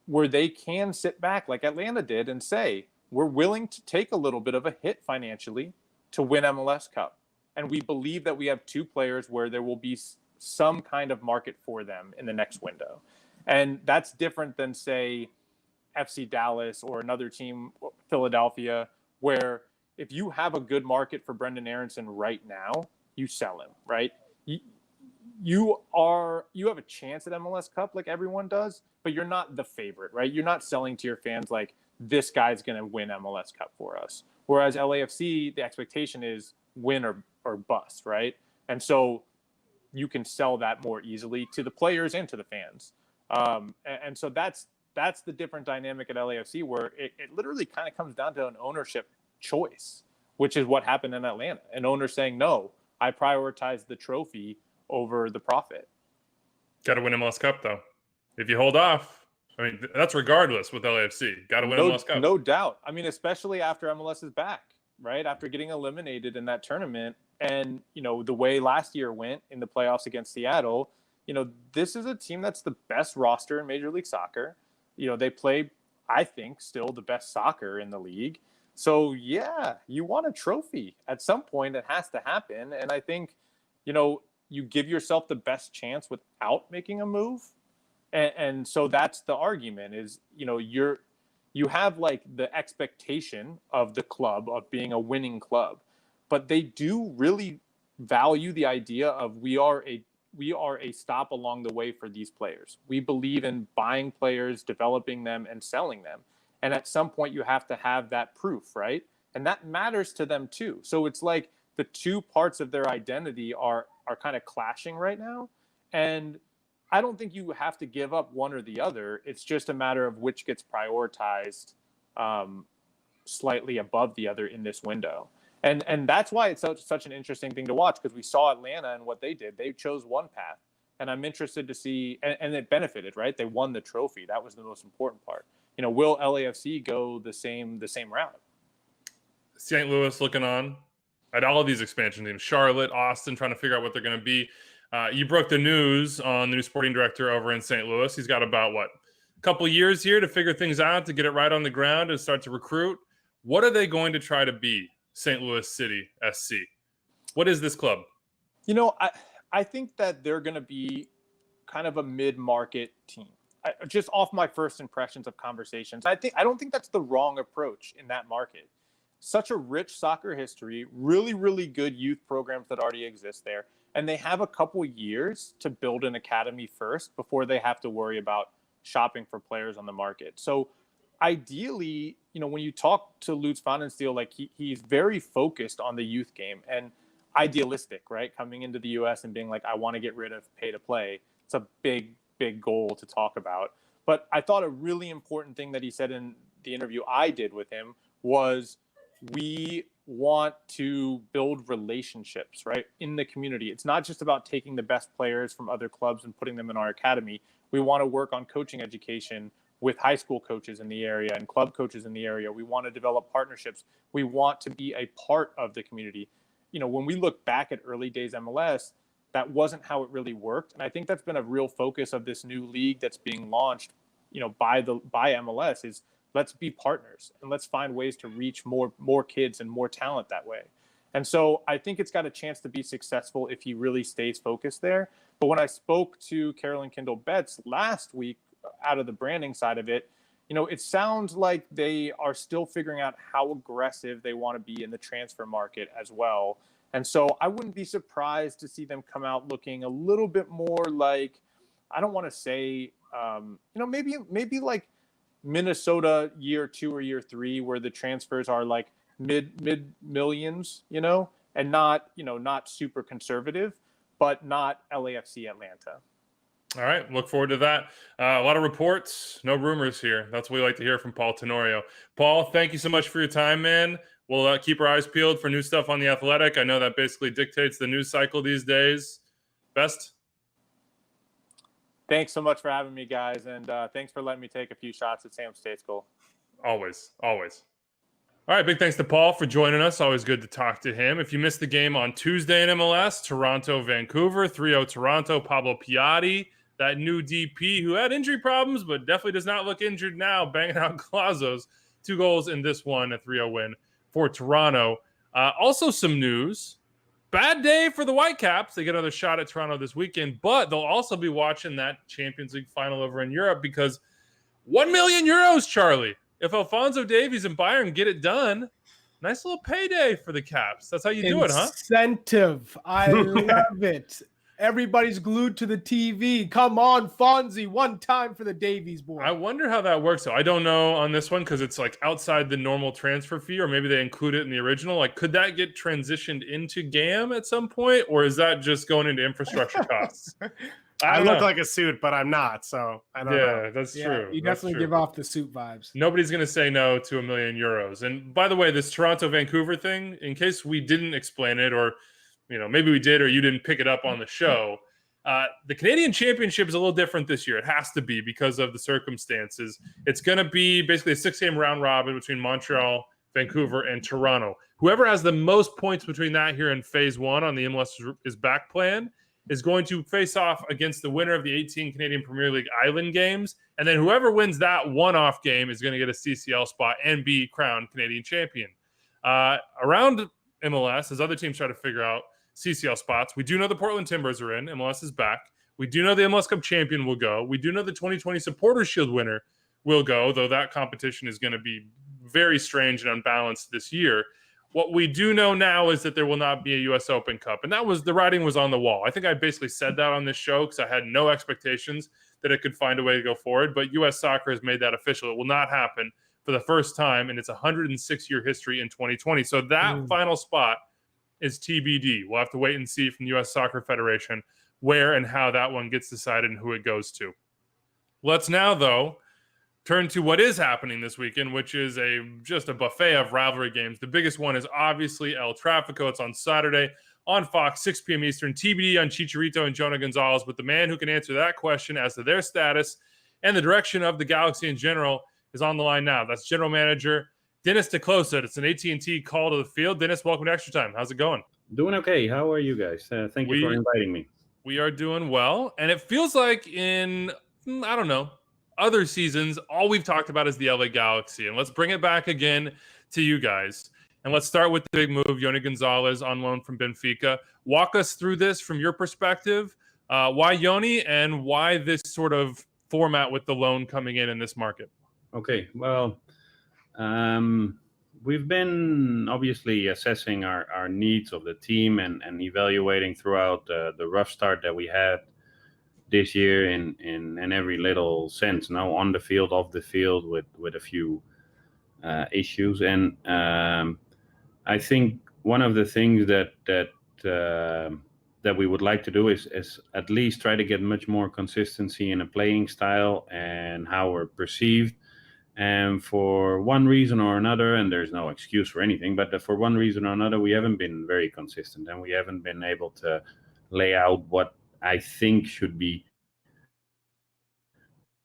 where they can sit back like Atlanta did and say, we're willing to take a little bit of a hit financially to win MLS Cup. And we believe that we have 2 players where there will be some kind of market for them in the next window. And that's different than, say, FC Dallas or another team, Philadelphia, where if you have a good market for Brendan Aronson right now, you sell him, right? You have a chance at MLS Cup like everyone does, but you're not the favorite, right? You're not selling to your fans like this guy's going to win MLS Cup for us. Whereas LAFC, the expectation is win or bust, right? And so you can sell that more easily to the players and to the fans. And so that's the different dynamic at LAFC, where it literally kind of comes down to an ownership choice, which is what happened in Atlanta. An owner saying, no, I prioritize the trophy over the profit. Got to win MLS Cup, though. If you hold off, I mean, that's regardless with LAFC. Got to win MLS Cup. No doubt. I mean, especially after MLS is back, right? After getting eliminated in that tournament. And, the way last year went in the playoffs against Seattle, this is a team that's the best roster in Major League Soccer. They play, I think, still the best soccer in the league. So, yeah, you want a trophy. At some point, it has to happen. And I think, you give yourself the best chance without making a move. And so that's the argument is, you have like the expectation of the club of being a winning club, but they do really value the idea of we are a stop along the way for these players. We believe in buying players, developing them, and selling them. And at some point you have to have that proof, right? And that matters to them too. So it's like the two parts of their identity are kind of clashing right now. And I don't think you have to give up one or the other. It's just a matter of which gets prioritized slightly above the other in this window. And that's why it's such an interesting thing to watch, because we saw Atlanta and what they did. They chose one path. And I'm interested to see, and it benefited, right? They won the trophy. That was the most important part. Will LAFC go the same route? St. Louis looking on at all of these expansion teams. Charlotte, Austin, trying to figure out what they're going to be. You broke the news on the new sporting director over in St. Louis. He's got about, a couple years here to figure things out, to get it right on the ground, and start to recruit. What are they going to try to be, St. Louis City SC? What is this club? I think that they're going to be kind of a mid-market team. Just off my first impressions of conversations, I don't think that's the wrong approach in that market. Such a rich soccer history, really, really good youth programs that already exist there. And they have a couple years to build an academy first before they have to worry about shopping for players on the market. So ideally, when you talk to Lutz Pfannenstiel, like he's very focused on the youth game and idealistic, right? Coming into the US and being like, I want to get rid of pay to play. It's a big, big goal to talk about. But I thought a really important thing that he said in the interview I did with him was, we want to build relationships, right, in the community. It's not just about taking the best players from other clubs and putting them in our academy. We want to work on coaching education with high school coaches in the area and club coaches in the area. We want to develop partnerships. We want to be a part of the community. When we look back at early days MLS, that wasn't how it really worked. And I think that's been a real focus of this new league that's being launched, by MLS, is let's be partners and let's find ways to reach more kids and more talent that way. And so I think it's got a chance to be successful if he really stays focused there. But when I spoke to Carolyn Kindle Betts last week out of the branding side of it, it sounds like they are still figuring out how aggressive they want to be in the transfer market as well. And so I wouldn't be surprised to see them come out looking a little bit more like, I don't want to say, maybe like Minnesota year 2 or year 3, where the transfers are like mid millions, and not super conservative, but not LAFC Atlanta. All right, look forward to that. A lot of reports, no rumors here. That's what we like to hear from Paul Tenorio. Paul, thank you so much for your time, man. We'll keep our eyes peeled for new stuff on The Athletic. I know that basically dictates the news cycle these days. Best. Thanks so much for having me, guys, and thanks for letting me take a few shots at Sam State's goal. Always. All right, big thanks to Paul for joining us. Always good to talk to him. If you missed the game on Tuesday in MLS, Toronto, Vancouver, 3-0 Toronto, Pablo Piatti, that new DP who had injury problems but definitely does not look injured now, banging out Glazos. 2 goals in this one, a 3-0 win for Toronto. Also some news. Bad day for the Whitecaps. They get another shot at Toronto this weekend, but they'll also be watching that Champions League final over in Europe because 1 million euros, Charlie. If Alphonso Davies and Bayern get it done, nice little payday for the Caps. That's how you do it, huh? Incentive. I love it. Everybody's glued to the TV. Come on, Fonzie, one time for the Davies boy. I wonder how that works, though. I don't know on this one because it's like outside the normal transfer fee, or maybe they include it in the original. Like, could that get transitioned into GAM at some point, or is that just going into infrastructure costs? I don't look know. like a suit, but I'm not, so I don't know. Yeah, that's Yeah, true. you That's definitely true. give off the suit vibes. Nobody's going to say no to €1 million. And by the way, this Toronto-Vancouver thing, in case we didn't explain it, or maybe we did, or you didn't pick it up on the show, the Canadian Championship is a little different this year. It has to be because of the circumstances. It's going to be basically a 6-game round robin between Montreal, Vancouver, and Toronto. Whoever has the most points between that here in Phase 1 on the MLS is back plan is going to face off against the winner of the 18 Canadian Premier League Island games. And then whoever wins that one-off game is going to get a CCL spot and be crowned Canadian champion. Around MLS, as other teams try to figure out CCL spots, we do know the Portland Timbers are in. MLS is back. We do know the MLS Cup champion will go. We do know the 2020 Supporters Shield winner will go, though that competition is going to be very strange and unbalanced this year. What we do know now is that there will not be a U.S. Open Cup, and the writing was on the wall. I think I basically said that on this show because I had no expectations that it could find a way to go forward, but U.S. Soccer has made that official. It will not happen for the first time in its 106-year history in 2020. So that final spot is TBD. We'll have to wait and see from the U.S. Soccer Federation where and how that one gets decided and who it goes to. Let's now, though, turn to what is happening this weekend, which is just a buffet of rivalry games. The biggest one is obviously El Tráfico. It's on Saturday on Fox, 6 p.m. Eastern. TBD on Chicharito and Jonah Gonzalez. But the man who can answer that question as to their status and the direction of the Galaxy in general is on the line now. That's General Manager Dennis Kloese. It's an AT&T call to the field. Dennis, welcome to Extra Time. How's it going? Doing okay. How are you guys? Thank you for inviting me. We are doing well. And it feels like in, other seasons, all we've talked about is the LA Galaxy. And let's bring it back again to you guys. And let's start with the big move, Yoni Gonzalez on loan from Benfica. Walk us through this from your perspective. Why Yoni and why this sort of format with the loan coming in this market? Okay, well, we've been obviously assessing our needs of the team and evaluating throughout the rough start that we had this year in every little sense, now on the field, off the field, with a few issues. And I think one of the things that we would like to do is at least try to get much more consistency in a playing style and how we're perceived. And for one reason or another, and there's no excuse for anything, but for one reason or another, we haven't been very consistent, and we haven't been able to lay out what I think should be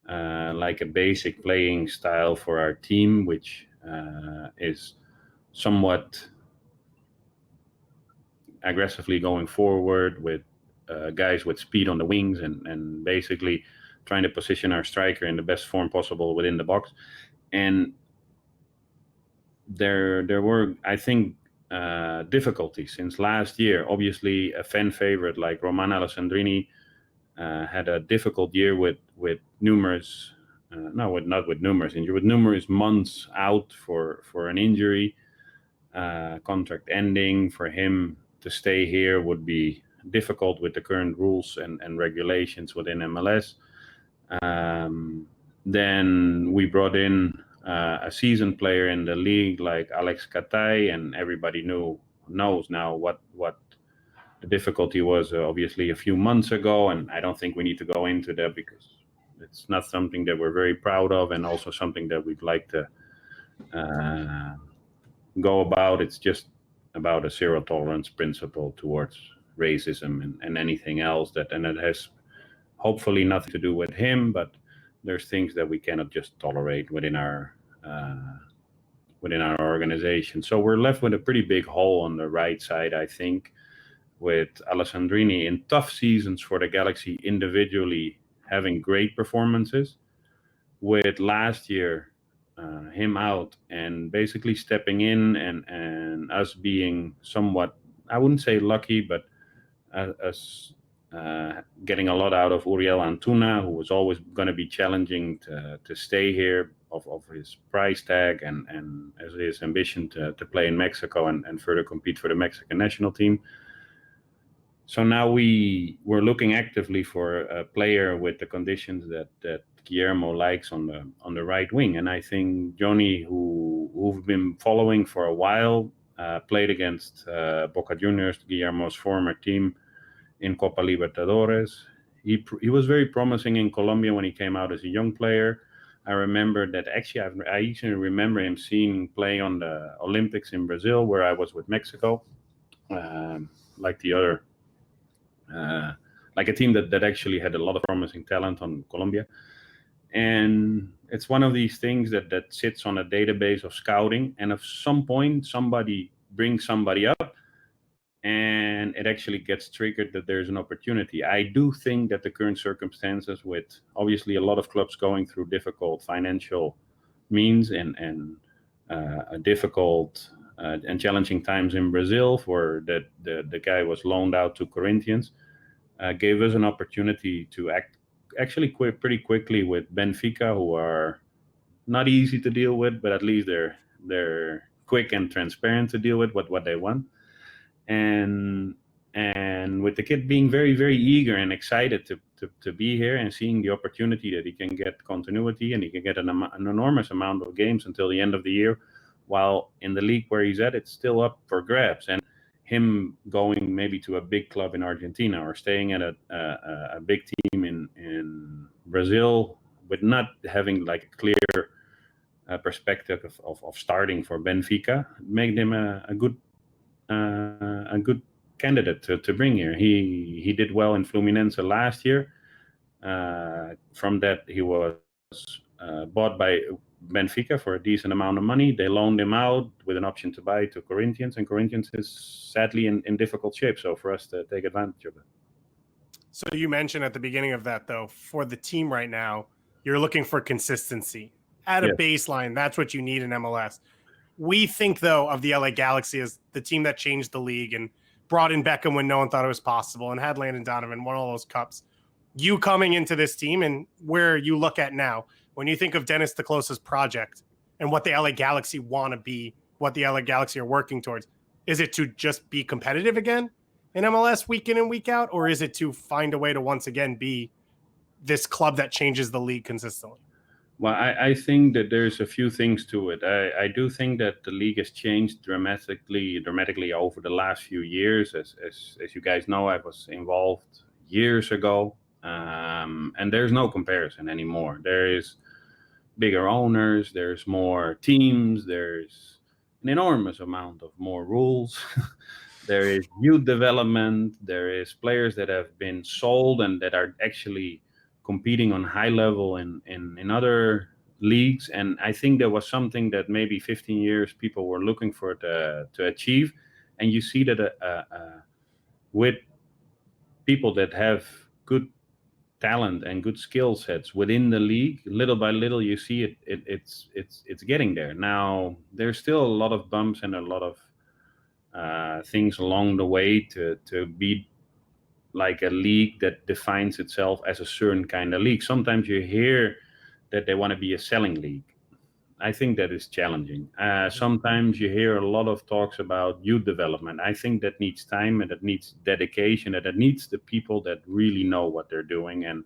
like a basic playing style for our team, which is somewhat aggressively going forward with guys with speed on the wings and basically trying to position our striker in the best form possible within the box. And there were, I think, difficulties since last year. Obviously, a fan favorite like Roman Alessandrini had a difficult year with numerous, not with numerous injuries, with numerous months out for an injury, contract ending. For him to stay here would be difficult with the current rules and regulations within MLS. Then we brought in a seasoned player in the league like Alex Katai, and everybody knows now what the difficulty was obviously a few months ago, and I don't think we need to go into that because it's not something that we're very proud of, and also something that we'd like to go about. It's just about a zero tolerance principle towards racism and anything else and it has hopefully nothing to do with him, but there's things that we cannot just tolerate within our organization. So we're left with a pretty big hole on the right side, I think, with Alessandrini in tough seasons for the Galaxy individually having great performances, with last year him out and basically stepping in and us being somewhat, I wouldn't say lucky, but us getting a lot out of Uriel Antuna, who was always going to be challenging to stay here of his price tag and as his ambition to play in Mexico and further compete for the Mexican national team. So now we're looking actively for a player with the conditions that Guillermo likes on the right wing, and I think Johnny, who've been following for a while, played against Boca Juniors, Guillermo's former team, in Copa Libertadores. He was very promising in Colombia when he came out as a young player. I remember that actually I actually remember him seeing play on the Olympics in Brazil, where I was with Mexico, like the other. Like a team that actually had a lot of promising talent on Colombia. And it's one of these things that sits on a database of scouting, and at some point somebody brings somebody up and it actually gets triggered that there's an opportunity. I do think that the current circumstances, with obviously a lot of clubs going through difficult financial means and a difficult and challenging times in Brazil, for that the guy was loaned out to Corinthians, gave us an opportunity to act actually pretty quickly with Benfica, who are not easy to deal with, but at least they're quick and transparent to deal with what they want. And with the kid being very, very eager and excited to be here, and seeing the opportunity that he can get continuity and he can get an enormous amount of games until the end of the year, while in the league where he's at, it's still up for grabs. And him going maybe to a big club in Argentina, or staying at a big team in Brazil, with not having like a clear perspective of starting for Benfica, made him a good candidate to bring here. He did well in Fluminense last year. From that, he was bought by Benfica for a decent amount of money. They loaned him out with an option to buy to Corinthians, and Corinthians is sadly in difficult shape. So for us to take advantage of it. So you mentioned at the beginning of that, though, for the team right now, you're looking for consistency at a baseline. That's what you need in MLS. We think, though, of the LA Galaxy as the team that changed the league and brought in Beckham when no one thought it was possible, and had Landon Donovan, won all those cups. You coming into this team, and where you look at now, when you think of Dennis Kloose's project and what the LA Galaxy want to be, what the LA Galaxy are working towards, is it to just be competitive again in MLS week in and week out, or is it to find a way to once again be this club that changes the league consistently? Well, I think that there's a few things to it. I do think that the league has changed dramatically over the last few years. As you guys know, I was involved years ago, and there's no comparison anymore. There is bigger owners, there's more teams, there's an enormous amount of more rules. There is youth development, there is players that have been sold and that are actually competing on high level in other leagues. And I think there was something that maybe 15 years people were looking for to achieve. And you see that with people that have good talent and good skill sets within the league, little by little you see it's getting there. Now there's still a lot of bumps and a lot of things along the way to be like a league that defines itself as a certain kind of league. Sometimes you hear that they want to be a selling league. I think that is challenging. Sometimes you hear a lot of talks about youth development. I think that needs time, and that needs dedication, and that needs the people that really know what they're doing. And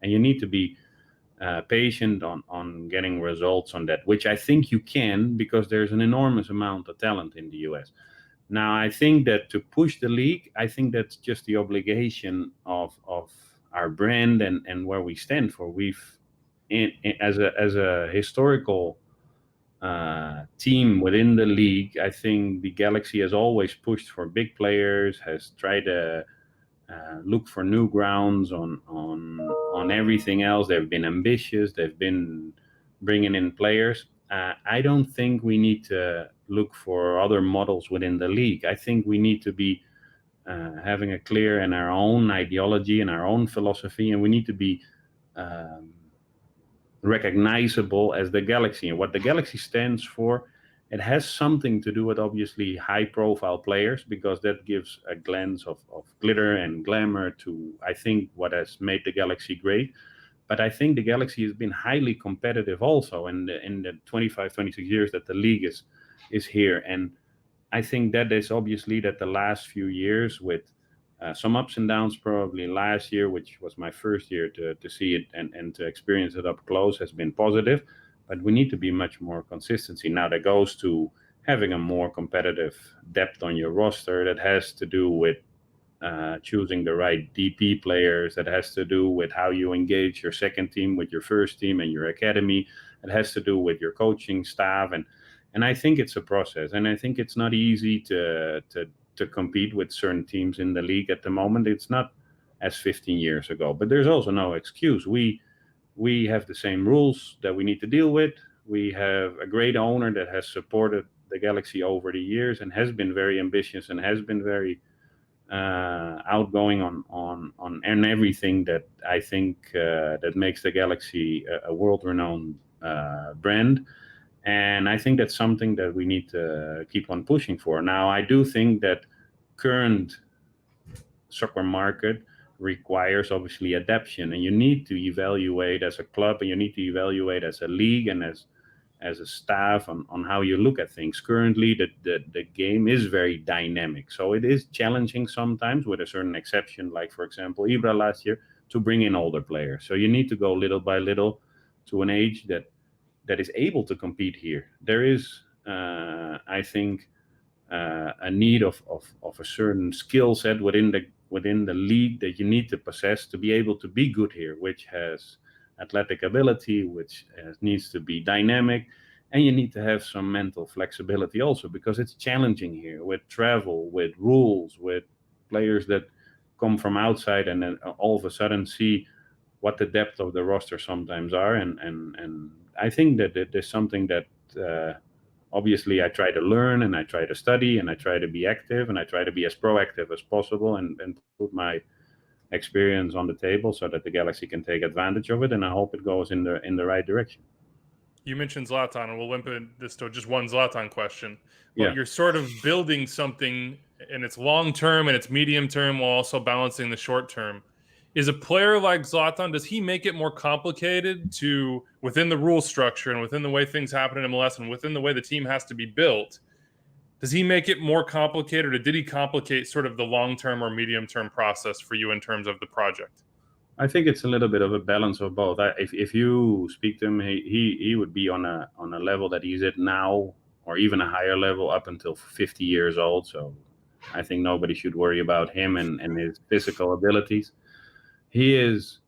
you need to be patient on getting results on that, which I think you can, because there's an enormous amount of talent in the US. Now, I think that to push the league, I think that's just the obligation of our brand and where we stand for. As a historical team within the league, I think the Galaxy has always pushed for big players, has tried to look for new grounds on everything else. They've been ambitious. They've been bringing in players. I don't think we need to look for other models within the league. I think we need to be having a clear and our own ideology and our own philosophy, and we need to be recognizable as the Galaxy. And what the Galaxy stands for, it has something to do with obviously high-profile players, because that gives a glance of glitter and glamour to, I think, what has made the Galaxy great. But I think the Galaxy has been highly competitive also in the 25, 26 years that the league is here. And I think that is obviously that the last few years with Some ups and downs probably last year, which was my first year to see it and to experience it up close, has been positive. But we need to be much more consistency. Now that goes to having a more competitive depth on your roster. That has to do with choosing the right DP players. That has to do with how you engage your second team with your first team and your academy. It has to do with your coaching staff. And I think it's a process. And I think it's not easy to compete with certain teams in the league at the moment. It's not as 15 years ago, but there's also no excuse. We have the same rules that we need to deal with. We have a great owner that has supported the Galaxy over the years and has been very ambitious and has been very outgoing on everything that I think that makes the Galaxy a world-renowned brand. And I think that's something that we need to keep on pushing for. Now, I do think that current soccer market requires obviously adaptation, and you need to evaluate as a club, and you need to evaluate as a league and as a staff on how you look at things. Currently, the game is very dynamic, so it is challenging sometimes, with a certain exception, like for example Ibra last year, to bring in older players. So you need to go little by little to an age that is able to compete here. There is, I think, a need of a certain skill set within the league that you need to possess to be able to be good here, which has athletic ability, which needs to be dynamic, and you need to have some mental flexibility also, because it's challenging here with travel, with rules, with players that come from outside and then all of a sudden see what the depth of the roster sometimes are. And I think that there's something that obviously I try to learn, and I try to study, and I try to be active, and I try to be as proactive as possible and put my experience on the table so that the Galaxy can take advantage of it, and I hope it goes in the right direction. You mentioned Zlatan, and we'll limit this to just one Zlatan question. But Yeah. you're sort of building something, and it's long term and it's medium term while also balancing the short term. Is a player like Zlatan, does he make it more complicated to, within the rule structure and within the way things happen in MLS and within the way the team has to be built, does he make it more complicated, or did he complicate sort of the long-term or medium-term process for you in terms of the project? I think it's a little bit of a balance of both. If you speak to him, he would be on a level that he's at now, or even a higher level up until 50 years old. So I think nobody should worry about him and his physical abilities. He is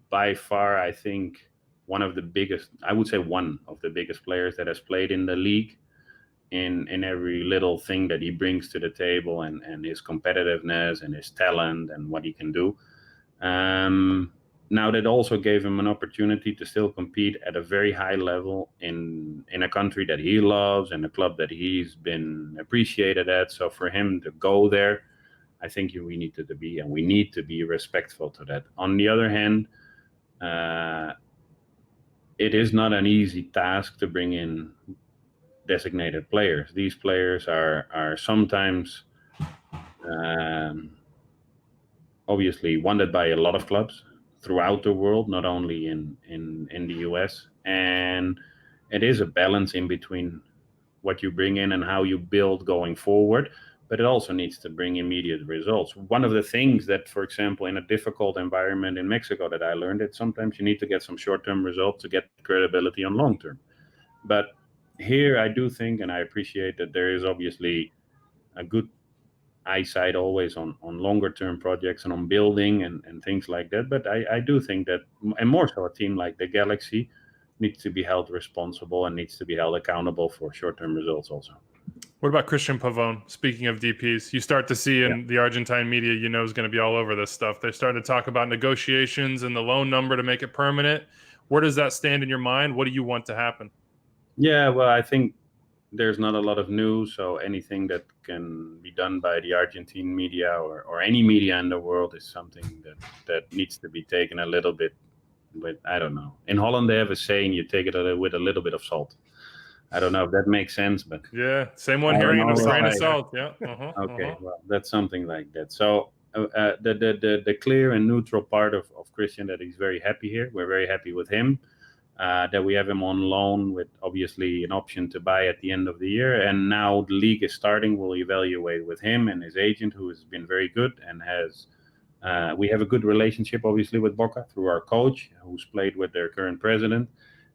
by far, I think, one of the biggest players that has played in the league, in every little thing that he brings to the table, and his competitiveness and his talent and what he can do. Now that also gave him an opportunity to still compete at a very high level in a country that he loves and a club that he's been appreciated at. So for him to go there, I think we need to be respectful to that. On the other hand, it is not an easy task to bring in designated players. These players are sometimes obviously wanted by a lot of clubs throughout the world, not only in the US. And it is a balance in between what you bring in and how you build going forward, but it also needs to bring immediate results. One of the things that, for example, in a difficult environment in Mexico that I learned, that sometimes you need to get some short-term results to get credibility on long-term. But here I do think, and I appreciate that there is obviously a good eyesight always on longer term projects and on building and things like that. But I do think that, and more so a team like the Galaxy, needs to be held responsible and needs to be held accountable for short-term results also. What about Christian Pavón? Speaking of DPs, you start to see in the Argentine media, is going to be all over this stuff. They're starting to talk about negotiations and the loan number to make it permanent. Where does that stand in your mind? What do you want to happen? Yeah, well, I think there's not a lot of news, so anything that can be done by the Argentine media or any media in the world is something that needs to be taken a little bit with, I don't know. In Holland, they have a saying, you take it with a little bit of salt. I don't know if that makes sense, but... Yeah, same one here, a grain of salt, yeah. Okay, well, that's something like that. So the clear and neutral part of Christian, that he's very happy here. We're very happy with him. that we have him on loan with obviously an option to buy at the end of the year. And now the league is starting. We'll evaluate with him and his agent, who has been very good and has. We have a good relationship, obviously, with Boca through our coach, who's played with their current president.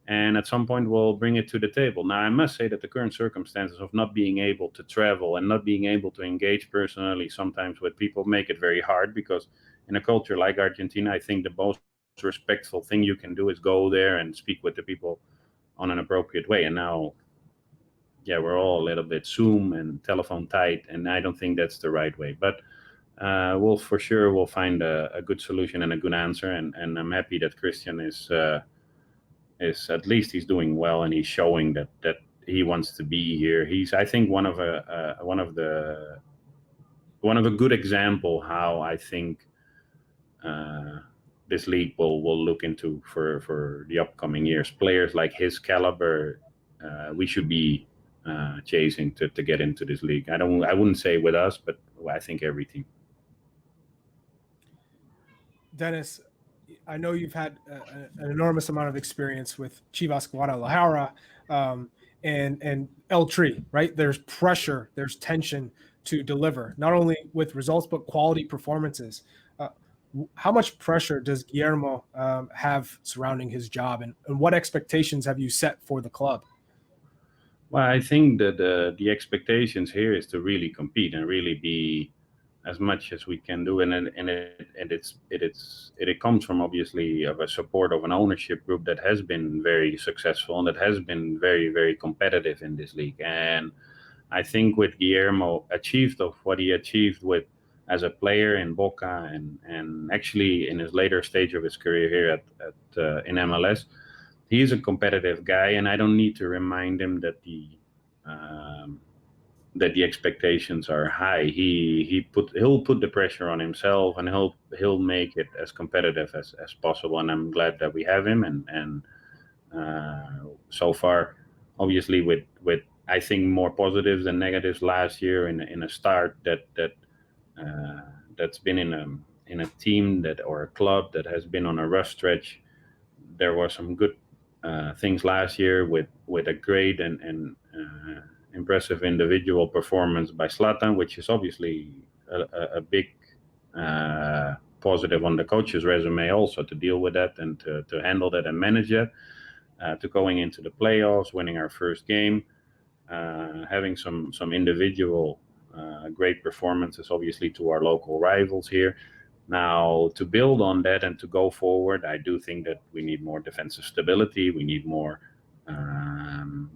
And at some point, we'll bring it to the table. Now, I must say that the current circumstances of not being able to travel and not being able to engage personally sometimes with people make it very hard, because in a culture like Argentina, I think the most respectful thing you can do is go there and speak with the people on an appropriate way. And now, yeah, we're all a little bit Zoom and telephone tight, and I don't think that's the right way. But we'll find a good solution and a good answer. And I'm happy that Christian is at least he's doing well, and he's showing that he wants to be here. He's, I think, one of a good example how I think this league will look into for the upcoming years. Players like his caliber, we should be chasing to get into this league. I wouldn't say with us, but I think every team. Dennis, I know you've had an enormous amount of experience with Chivas Guadalajara and El Tri, right? There's pressure, there's tension to deliver, not only with results, but quality performances. How much pressure does Guillermo have surrounding his job, and what expectations have you set for the club? Well, I think that the expectations here is to really compete and really be as much as we can do, and it comes from obviously of a support of an ownership group that has been very successful and that has been very, very competitive in this league. And I think with Guillermo achieved of what he achieved with as a player in Boca and actually in his later stage of his career here in MLS, he's a competitive guy, and I don't need to remind him that the expectations are high. He'll put the pressure on himself, and he'll make it as competitive as possible. And I'm glad that we have him. And so far, obviously, with I think more positives than negatives last year in a start that's been in a team or a club that has been on a rough stretch. There were some good things last year with a great and impressive individual performance by Zlatan, which is obviously a big positive on the coach's resume also, to deal with that and to handle that and manage it, to going into the playoffs, winning our first game, having some individual great performances, obviously, to our local rivals here. Now, to build on that and to go forward, I do think that we need more defensive stability. We need more.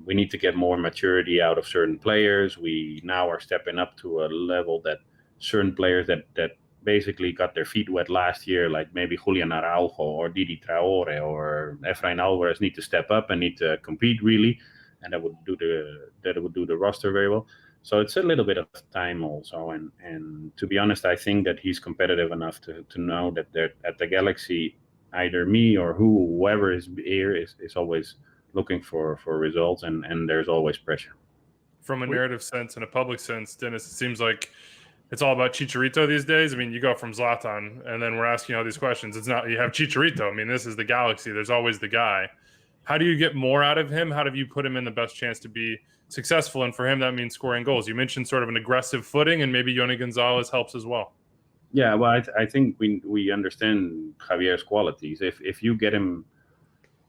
We need to get more maturity out of certain players. We now are stepping up to a level that certain players that basically got their feet wet last year, like maybe Julian Araujo or Didi Traore or Efrain Alvarez, need to step up and need to compete really, and that would do the roster very well. So it's a little bit of time also, and to be honest, I think that he's competitive enough to know that at the Galaxy, either me or whoever is here is always looking for results, and there's always pressure. From a narrative sense and a public sense, Dennis, it seems like it's all about Chicharito these days. I mean, you go from Zlatan, and then we're asking all these questions. It's not, you have Chicharito. I mean, this is the Galaxy. There's always the guy. How do you get more out of him? How do you put him in the best chance to be successful? And for him, that means scoring goals. You mentioned sort of an aggressive footing, and maybe Yoni Gonzalez helps as well. Yeah, well, I think we understand Javier's qualities. If you get him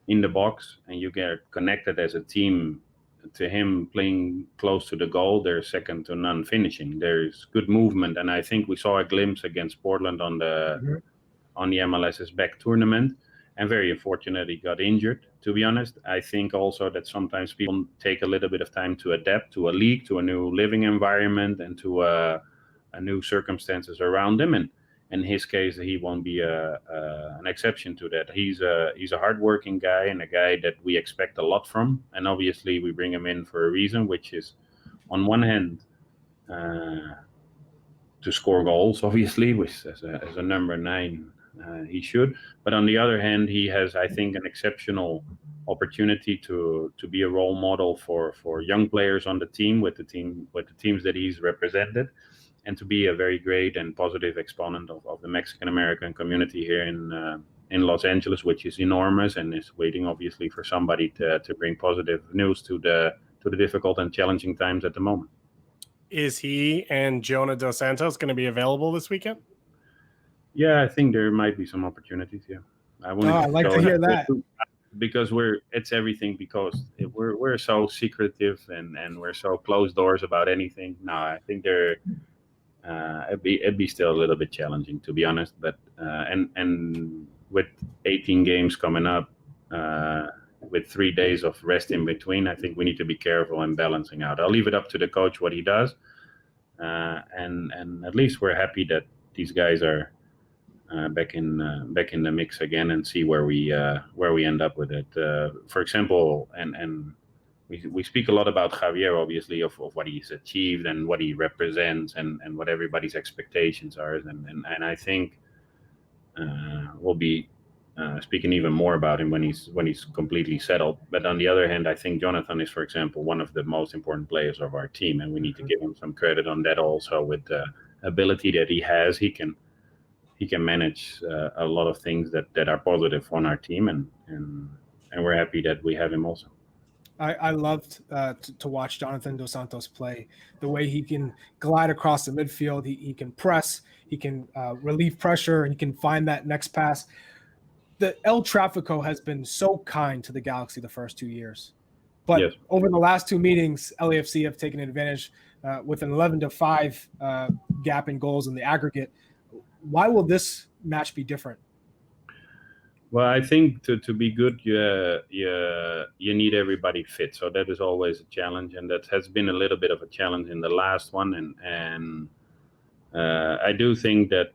in the box and you get connected as a team to him playing close to the goal, there's second to none finishing. There's good movement, and I think we saw a glimpse against Portland on the MLS's back tournament, and very unfortunate he got injured, to be honest. I think also that sometimes people take a little bit of time to adapt to a league, to a new living environment, and to a new circumstances around him. And in his case, he won't be an exception to that. He's a hardworking guy and a guy that we expect a lot from. And obviously, we bring him in for a reason, which is, on one hand, to score goals, obviously, which as a number 9 he should. But on the other hand, he has, I think, an exceptional opportunity to be a role model for young players on the team with the teams that he's represented, and to be a very great and positive exponent of the Mexican American community here in Los Angeles, which is enormous, and is waiting obviously for somebody to bring positive news to the difficult and challenging times at the moment. Is he and Jonah Dos Santos going to be available this weekend? Yeah, I think there might be some opportunities. Yeah, I Oh, I'd like to hear that. because it's everything, because we're so secretive and we're so closed doors about anything. No, I think it'd be still a little bit challenging, to be honest. But and with 18 games coming up, with 3 days of rest in between, I think we need to be careful and balancing out. I'll leave it up to the coach what he does, and at least we're happy that these guys are back in the mix again, and see where we end up with it. For example, and we speak a lot about Javier, obviously, of what he's achieved and what he represents and what everybody's expectations are, and I think we'll be speaking even more about him when he's completely settled. But on the other hand, I think Jonathan is, for example, one of the most important players of our team, and we need to give him some credit on that also. With the ability that he has, he can manage a lot of things that are positive on our team, and we're happy that we have him also. I loved to watch Jonathan Dos Santos play. The way he can glide across the midfield, he can press, he can relieve pressure, and he can find that next pass. The El Tráfico has been so kind to the Galaxy the first 2 years, but Yes. over the last 2 meetings, LAFC have taken advantage with an 11-5 gap in goals in the aggregate. Why will this match be different? Well, I think to be good, you need everybody fit. So that is always a challenge, and that has been a little bit of a challenge in the last one. And I do think that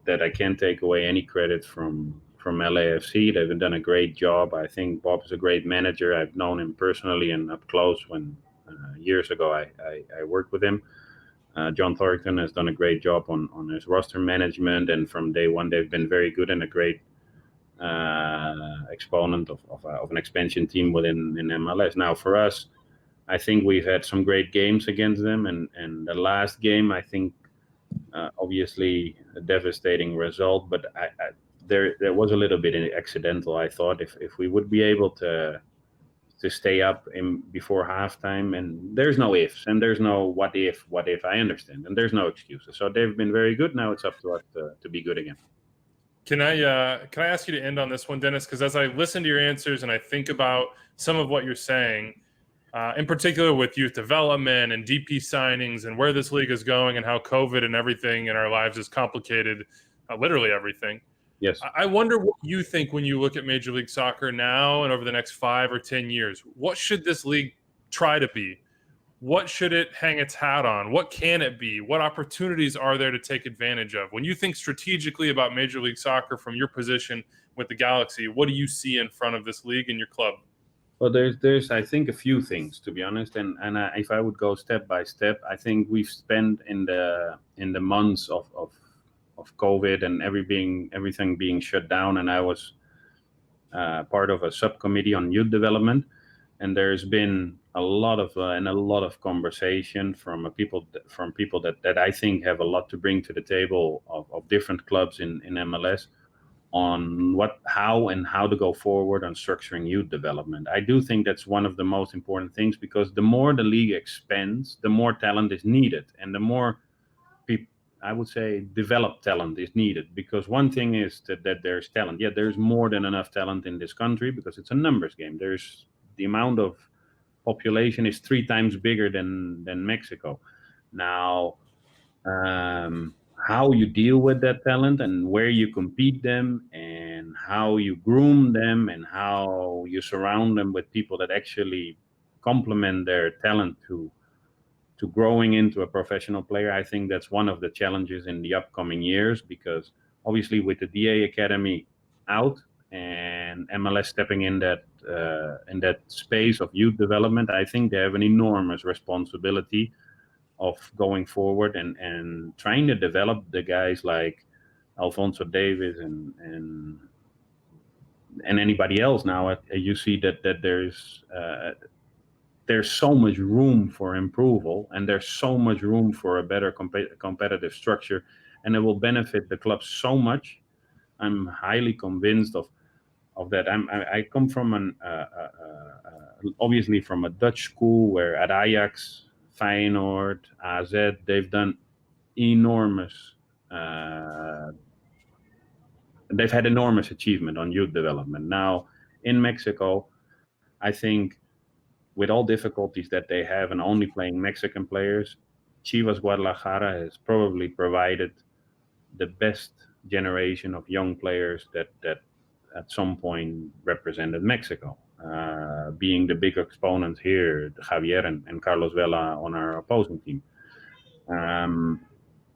that I can't take away any credit from LAFC. They've done a great job. I think Bob is a great manager. I've known him personally and up close when years ago I worked with him. John Thornton has done a great job on his roster management, and from day one they've been very good and a great exponent of an expansion team within MLS. Now for us, I think we've had some great games against them, and the last game, I think, obviously a devastating result, but there was a little bit accidental. I thought if we would be able to stay up before halftime, and there's no ifs and there's no what if, I understand, and there's no excuses. So they've been very good. Now it's up to us to be good again. Can I ask you to end on this one, Dennis? Because as I listen to your answers and I think about some of what you're saying, in particular with youth development and DP signings and where this league is going and how COVID and everything in our lives has complicated literally everything. Yes. I wonder what you think when you look at Major League Soccer now and over the next 5 or 10 years. What should this league try to be? What should it hang its hat on? What can it be? What opportunities are there to take advantage of? When you think strategically about Major League Soccer from your position with the Galaxy, what do you see in front of this league and your club? Well, there's I think a few things, to be honest, and if I would go step by step, I think we've spent in the months of COVID and everything being shut down, and I was part of a subcommittee on youth development, and there's been a lot of conversation from people that I think have a lot to bring to the table of different clubs in MLS on how to go forward on structuring youth development. I do think that's one of the most important things, because the more the league expands, the more talent is needed, and the more I would say developed talent is needed. Because one thing is that there's talent. Yeah, there's more than enough talent in this country because it's a numbers game. There's the amount of population is 3 times bigger than Mexico. Now, how you deal with that talent and where you compete them and how you groom them and how you surround them with people that actually complement their talent to growing into a professional player, I think that's one of the challenges in the upcoming years, because obviously with the DA Academy out and MLS stepping in that space of youth development, I think they have an enormous responsibility of going forward and trying to develop the guys like Alphonso Davies and anybody else. Now you see that there's so much room for improvement, and there's so much room for a better competitive structure. and it will benefit the club so much. I'm highly convinced of that. I come from obviously from a Dutch school where at Ajax, Feyenoord, AZ, they've done enormous. They've had enormous achievement on youth development. Now in Mexico, I think with all difficulties that they have and only playing Mexican players, Chivas Guadalajara has probably provided the best generation of young players that at some point represented Mexico, being the big exponents here, Javier and Carlos Vela on our opposing team.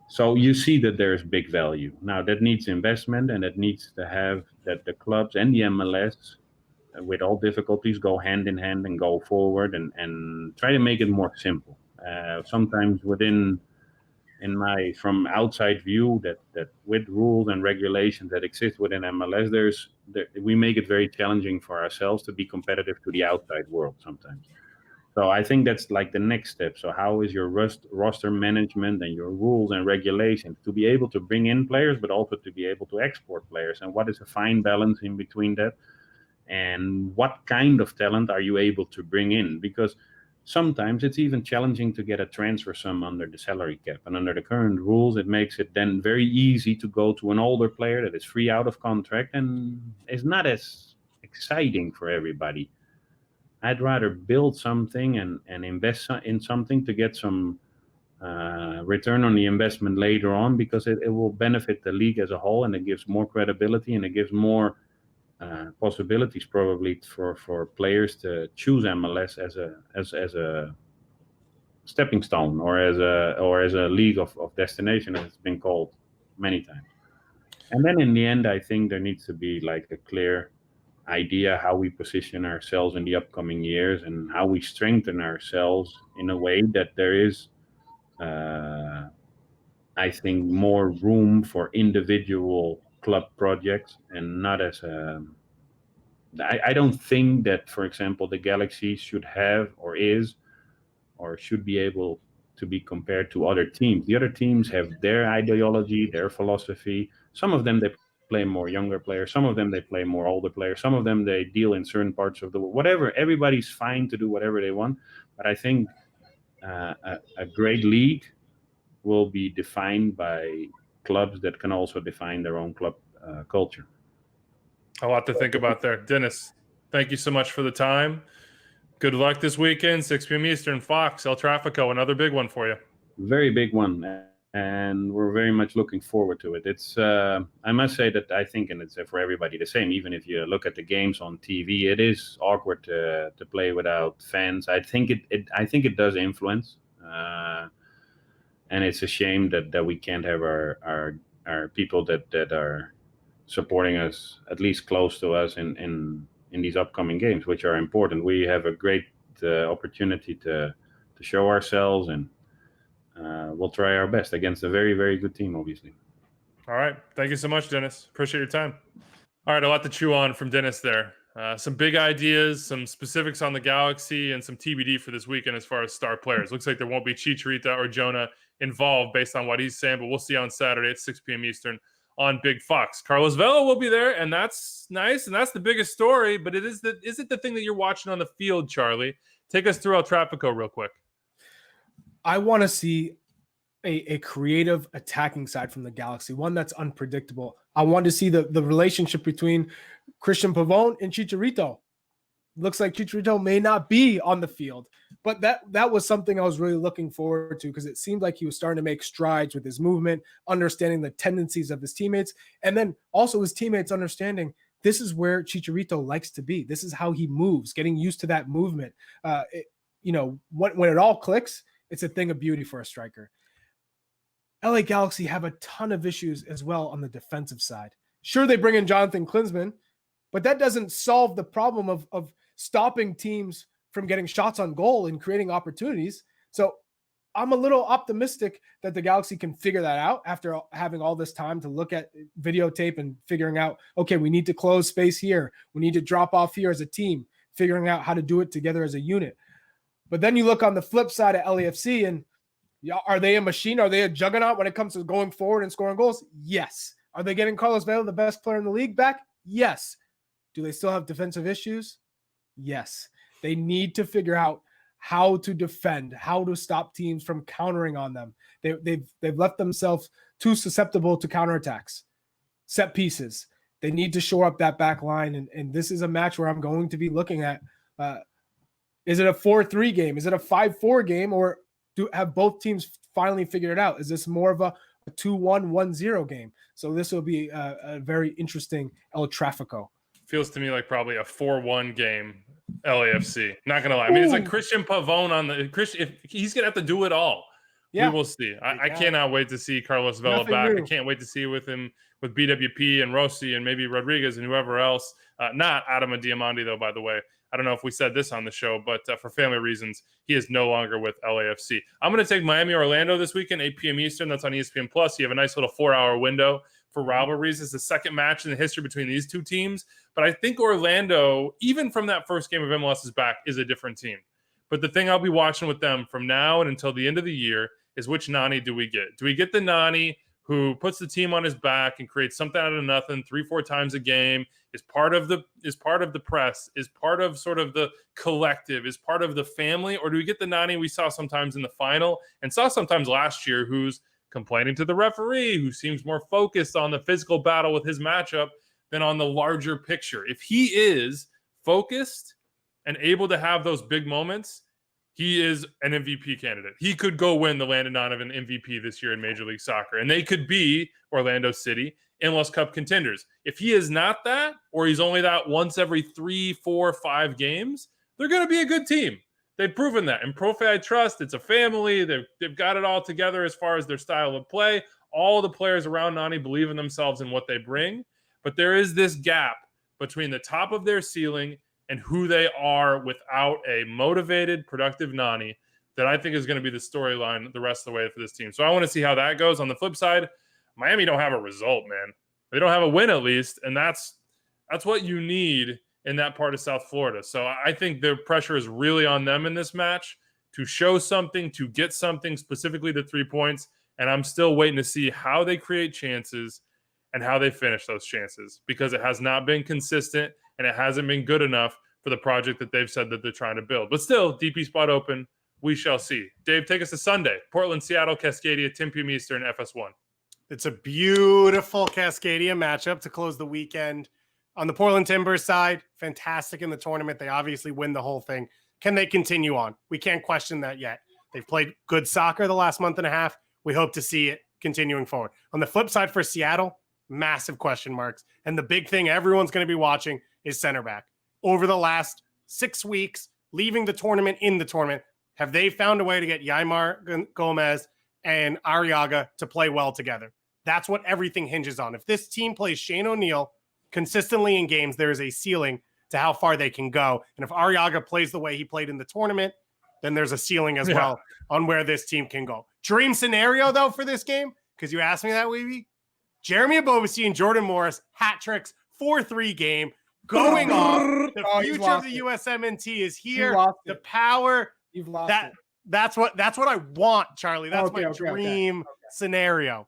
So you see that there's big value. Now that needs investment, and it needs to have that the clubs and the MLS, with all difficulties, go hand in hand and go forward and try to make it more simple. Sometimes from outside view, that with rules and regulations that exist within MLS, we make it very challenging for ourselves to be competitive to the outside world sometimes. So I think that's like the next step. So how is your roster management and your rules and regulations to be able to bring in players, but also to be able to export players? And what is a fine balance in between that? And what kind of talent are you able to bring in? Because sometimes it's even challenging to get a transfer sum under the salary cap. And under the current rules, it makes it then very easy to go to an older player that is free out of contract and is not as exciting for everybody. I'd rather build something and invest in something to get some return on the investment later on, because it will benefit the league as a whole, and it gives more credibility, and it gives more possibilities probably for players to choose MLS as a stepping stone, or as a league of destination, as it's been called many times. And then in the end, I think there needs to be like a clear idea how we position ourselves in the upcoming years, and how we strengthen ourselves in a way that there is I think more room for individual club projects, and not as I don't think that, for example, the Galaxy should have or should be able to be compared to other teams. The other teams have their ideology, their philosophy. Some of them, they play more younger players. Some of them, they play more older players. Some of them, they deal in certain parts of the world. Whatever, everybody's fine to do whatever they want. But I think a great league will be defined by clubs that can also define their own club culture. A lot to think about there. Dennis, thank you so much for the time. Good luck this weekend, 6 p.m. Eastern, Fox, El Tráfico, another big one for you. Very big one, and we're very much looking forward to it. It's I must say that I think, and it's for everybody the same, even if you look at the games on TV, it is awkward to play without fans. I think it does influence, and it's a shame that we can't have our people that are supporting us, at least close to us, in these upcoming games, which are important. We have a great opportunity to show ourselves, and we'll try our best against a very, very good team, obviously. All right. Thank you so much, Dennis. Appreciate your time. All right. A lot to chew on from Dennis there. Some big ideas, some specifics on the Galaxy, and some TBD for this weekend as far as star players. Looks like there won't be Chicharito or Jonah involved based on what he's saying, but we'll see on Saturday at 6 p.m. Eastern on Big Fox. Carlos Vela will be there, and that's nice, and that's the biggest story, but is it the thing that you're watching on the field, Charlie? Take us through El Tráfico real quick. I want to see a creative attacking side from the Galaxy, one that's unpredictable. I want to see the relationship between Christian Pavón and Chicharito. Looks like Chicharito may not be on the field, but that was something I was really looking forward to, because it seemed like he was starting to make strides with his movement, understanding the tendencies of his teammates, and then also his teammates understanding this is where Chicharito likes to be. This is how he moves, getting used to that movement. When it all clicks, it's a thing of beauty for a striker. LA Galaxy have a ton of issues as well on the defensive side. Sure, they bring in Jonathan Klinsmann, but that doesn't solve the problem of stopping teams from getting shots on goal and creating opportunities. So I'm a little optimistic that the Galaxy can figure that out after having all this time to look at videotape and figuring out, okay, we need to close space here. We need to drop off here as a team, figuring out how to do it together as a unit. But then you look on the flip side of LAFC, and Yeah, are they a machine? Are they a juggernaut when it comes to going forward and scoring goals? Yes. Are they getting Carlos Vela, the best player in the league, back? Yes. Do they still have defensive issues? Yes. They need to figure out how to defend, how to stop teams from countering on them. They've left themselves too susceptible to counterattacks, set pieces. They need to shore up that back line, and this is a match where I'm going to be looking at, is it a 4-3 game? Is it a 5-4 game? Or have both teams finally figured it out? Is this more of a 2-1, 1-0 game? So this will be a very interesting El Tráfico. Feels to me like probably a 4-1 game, LAFC. Not gonna lie. I mean, it's like Christian Pavone on the Christian. If he's gonna have to do it all. Yeah, we will see. I cannot wait to see Carlos Vela back. New. I can't wait to see with him with BWP and Rossi and maybe Rodriguez and whoever else. Not Adama Diamandi though, by the way. I don't know if we said this on the show, but for family reasons, he is no longer with LAFC. I'm going to take Miami Orlando this weekend, 8 p.m. Eastern. That's on ESPN Plus. You have a nice little 4-hour window for rivalries. It's the second match in the history between these two teams. But I think Orlando, even from that first game of MLS is back, is a different team. But the thing I'll be watching with them from now and until the end of the year is which Nani do we get? Do we get the Nani who puts the team on his back and creates something out of nothing 3-4 times a game, is part of the press, is part of sort of the collective, is part of the family? Or do we get the Nani we saw sometimes in the final and saw sometimes last year who's complaining to the referee, who seems more focused on the physical battle with his matchup than on the larger picture? If he is focused and able to have those big moments, he is an MVP candidate. He could go win the Landon Donovan MVP this year in Major League Soccer, and they could be Orlando City MLS Cup contenders. If he is not that, or he's only that once every 3, 4, 5 games, they're going to be a good team. They've proven that. In Profe, I trust. It's a family. They've got it all together as far as their style of play. All the players around Nani believe in themselves and what they bring. But there is this gap between the top of their ceiling and who they are without a motivated, productive Nani that I think is going to be the storyline the rest of the way for this team. So I want to see how that goes. On the flip side, Miami don't have a result, man. They don't have a win at least, and that's what you need in that part of South Florida. So I think the pressure is really on them in this match to show something, to get something, specifically the 3 points, and I'm still waiting to see how they create chances and how they finish those chances, because it has not been consistent and it hasn't been good enough for the project that they've said that they're trying to build. But still, DP spot open. We shall see. Dave, take us to Sunday. Portland, Seattle, Cascadia, 10 p.m. Eastern, FS1. It's a beautiful Cascadia matchup to close the weekend. On the Portland Timbers side, fantastic in the tournament. They obviously win the whole thing. Can they continue on? We can't question that yet. They've played good soccer the last month and a half. We hope to see it continuing forward. On the flip side for Seattle, massive question marks. And the big thing everyone's going to be watching is center back. Over the last 6 weeks, leaving the tournament, in the tournament, have they found a way to get Yaimar Gomez and Arriaga to play well together? That's what everything hinges on. If this team plays Shane O'Neill consistently in games, there is a ceiling to how far they can go. And if Arriaga plays the way he played in the tournament, then there's a ceiling as well on where this team can go. Dream scenario, though, for this game, because you asked me that, Weeby. Jeremy Abobasi and Jordan Morris, hat tricks, 4-3 game, going off. The future of the USMNT is here. The power. You've lost it. That's what I want, Charlie. That's my dream scenario.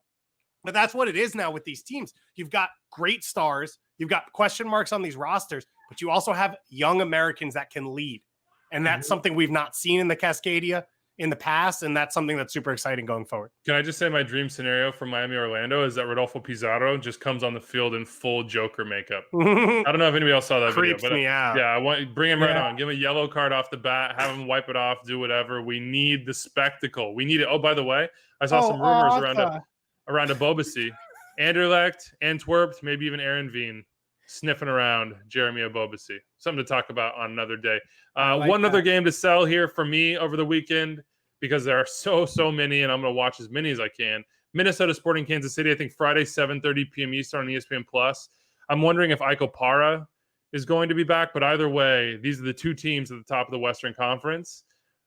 But that's what it is now with these teams. You've got great stars. You've got question marks on these rosters, but you also have young Americans that can lead. And that's something we've not seen in the Cascadia in the past, and that's something that's super exciting going forward. Can I just say my dream scenario for Miami Orlando is that Rodolfo Pizarro just comes on the field in full Joker makeup. I don't know if anybody else saw that Creeps video, but me out. Yeah, I want bring him right on. Give him a yellow card off the bat, have him wipe it off, do whatever. We need the spectacle. We need it. Oh, by the way, I saw some rumors around Abobasi, Anderlecht, Antwerp, maybe even Aaron Veen sniffing around Jeremy Abobasi. Something to talk about on another day. One other game to sell here for me over the weekend, because there are so many, and I'm going to watch as many as I can. Minnesota Sporting Kansas City, I think Friday, 7:30 p.m. Eastern on ESPN Plus. I'm wondering if Iko Para is going to be back, but either way, these are the two teams at the top of the Western Conference.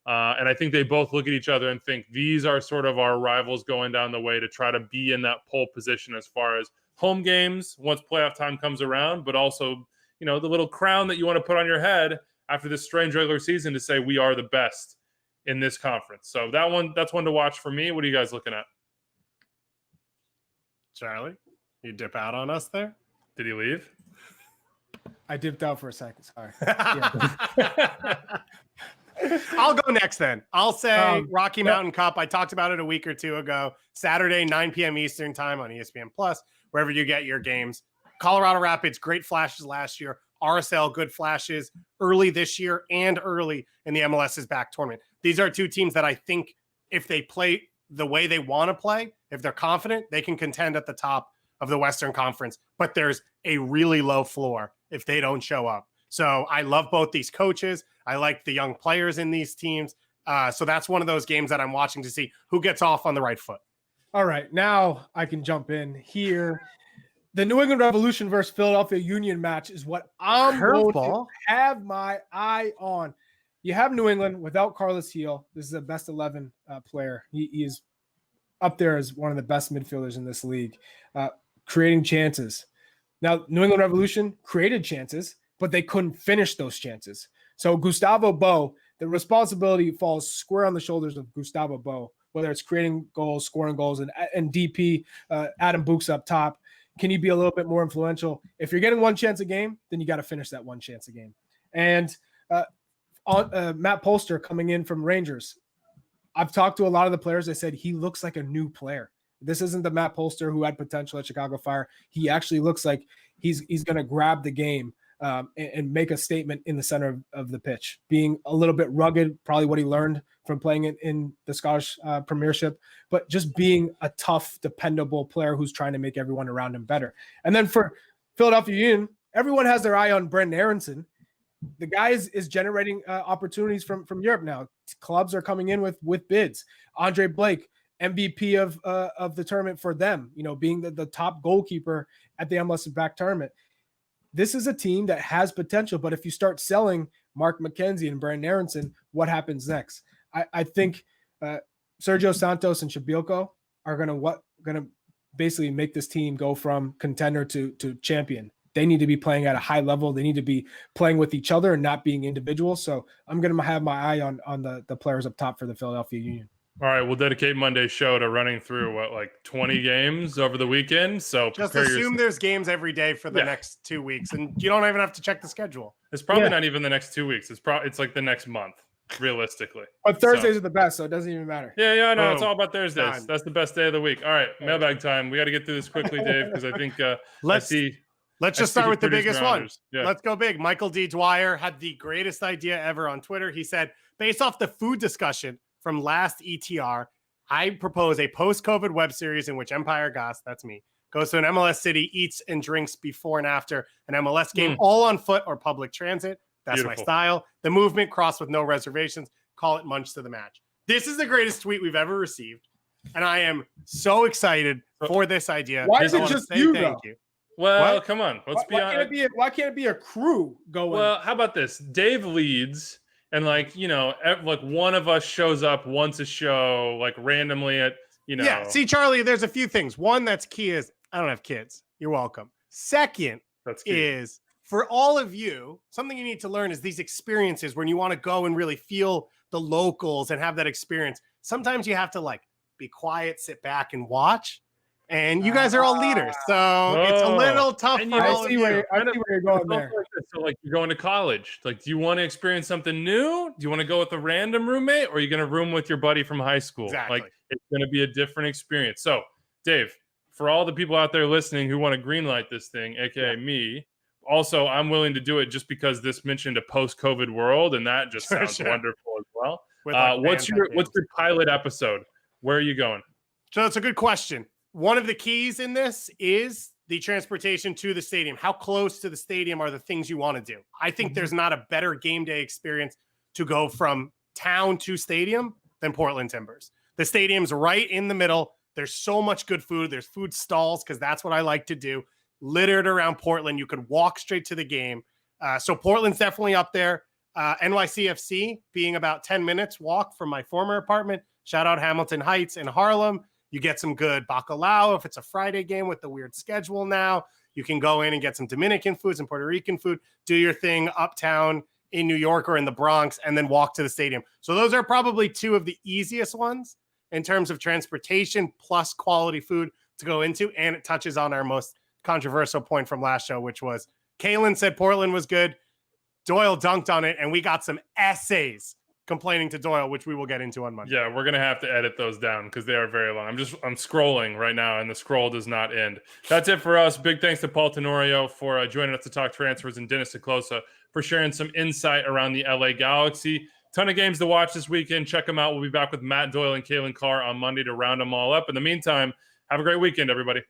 And I think they both look at each other and think these are sort of our rivals going down the way to try to be in that pole position as far as home games once playoff time comes around, but also, you know, the little crown that you want to put on your head after this strange regular season to say we are the best in this conference. So that's one to watch for me. What are you guys looking at? Charlie, you dip out on us there? Did he leave? I dipped out for a second. Sorry. I'll go next then. I'll say Rocky yeah. Mountain Cup. I talked about it a week or two ago. Saturday, 9 p.m. Eastern time on ESPN Plus, wherever you get your games. Colorado Rapids, great flashes last year. RSL, good flashes early this year and early in the MLS's back tournament. These are two teams that I think if they play the way they want to play, if they're confident, they can contend at the top of the Western Conference. But there's a really low floor if they don't show up. So I love both these coaches. I like the young players in these teams. So that's one of those games that I'm watching to see who gets off on the right foot. All right, now I can jump in here. The New England Revolution versus Philadelphia Union match is what I'm going to have my eye on. You have New England without Carlos Heel. This is a best 11 player. He is up there as one of the best midfielders in this league, creating chances. Now, New England Revolution created chances, but they couldn't finish those chances. So Gustavo Bo, the responsibility falls square on the shoulders of Gustavo Bo, whether it's creating goals, scoring goals, and DP, Adam Books up top. Can you be a little bit more influential? If you're getting one chance a game, then you got to finish that one chance a game. And Matt Polster coming in from Rangers. I've talked to a lot of the players. They said he looks like a new player. This isn't the Matt Polster who had potential at Chicago Fire. He actually looks like he's going to grab the game and make a statement in the center of the pitch, being a little bit rugged, probably what he learned from playing in the Scottish Premiership, but just being a tough, dependable player who's trying to make everyone around him better. And then for Philadelphia Union, everyone has their eye on Brendan Aronson. The guy is generating opportunities from Europe now. Clubs are coming in with bids. Andre Blake, MVP of the tournament for them, being the top goalkeeper at the MLS back tournament. This is a team that has potential, but if you start selling Mark McKenzie and Brendan Aronson, what happens next? I think Sergio Santos and Shabilko are gonna basically make this team go from contender to champion. They need to be playing at a high level. They need to be playing with each other and not being individuals. So I'm going to have my eye on the players up top for the Philadelphia Union. All right, we'll dedicate Monday's show to running through 20 games over the weekend. So just assume there's games every day for the next 2 weeks, and you don't even have to check the schedule. It's probably not even the next 2 weeks. It's like the next month, realistically. But Thursdays are the best, so it doesn't even matter. Yeah, no, it's all about Thursdays. That's the best day of the week. All right, mailbag time. We got to get through this quickly, Dave, because I think Let's just start with the biggest one. Yeah. Let's go big. Michael D. Dwyer had the greatest idea ever on Twitter. He said, based off the food discussion from last ETR, I propose a post-COVID web series in which Empire Goss, that's me, goes to an MLS city, eats and drinks before and after an MLS game, all on foot or public transit. That's Beautiful. my style. The movement, cross with no reservations. Call it Munch to the Match. This is the greatest tweet we've ever received, and I am so excited for this idea. Why is it just you, thank though? you. Well, What? come on. Let's be Why honest. why can't it be a crew going? Well, how about this? Dave leads, and one of us shows up once a show, randomly at Yeah. See, Charlie, there's a few things. One that's key is I don't have kids. You're welcome. Second That's key. is for all of you, something you need to learn is these experiences when you want to go and really feel the locals and have that experience. Sometimes you have to be quiet, sit back and watch. And you guys are all leaders, so it's a little tough for all of you. I see where you're going there. So you're going to college. Do you want to experience something new? Do you want to go with a random roommate, or are you going to room with your buddy from high school? Exactly. It's going to be a different experience. So, Dave, for all the people out there listening who want to greenlight this thing, aka me, also I'm willing to do it just because this mentioned a post-COVID world, and that just sounds wonderful as well. What's your pilot episode? Where are you going? So it's a good question. One of the keys in this is the transportation to the stadium. How close to the stadium are the things you want to do? I think there's not a better game day experience to go from town to stadium than Portland Timbers. The stadium's right in the middle. There's so much good food. There's food stalls because that's what I like to do. Littered around Portland. You could walk straight to the game. So Portland's definitely up there. NYCFC being about 10 minutes walk from my former apartment. Shout out Hamilton Heights in Harlem. You get some good bacalao if it's a Friday game with the weird schedule now. You can go in and get some Dominican food, some Puerto Rican food, do your thing uptown in New York or in the Bronx and then walk to the stadium. So those are probably two of the easiest ones in terms of transportation plus quality food to go into. And it touches on our most controversial point from last show, which was Kalen said Portland was good. Doyle dunked on it, and we got some essays complaining to Doyle, which we will get into on Monday. Yeah, we're gonna have to edit those down because they are very long. I'm scrolling right now, and the scroll does not end. That's it for us. Big thanks to Paul Tenorio for joining us to talk transfers, and Dennis Kloese for sharing some insight around the LA Galaxy. Ton of games to watch this weekend. Check them out. We'll be back with Matt Doyle and Kalen Carr on Monday to round them all up. In the meantime, have a great weekend, everybody.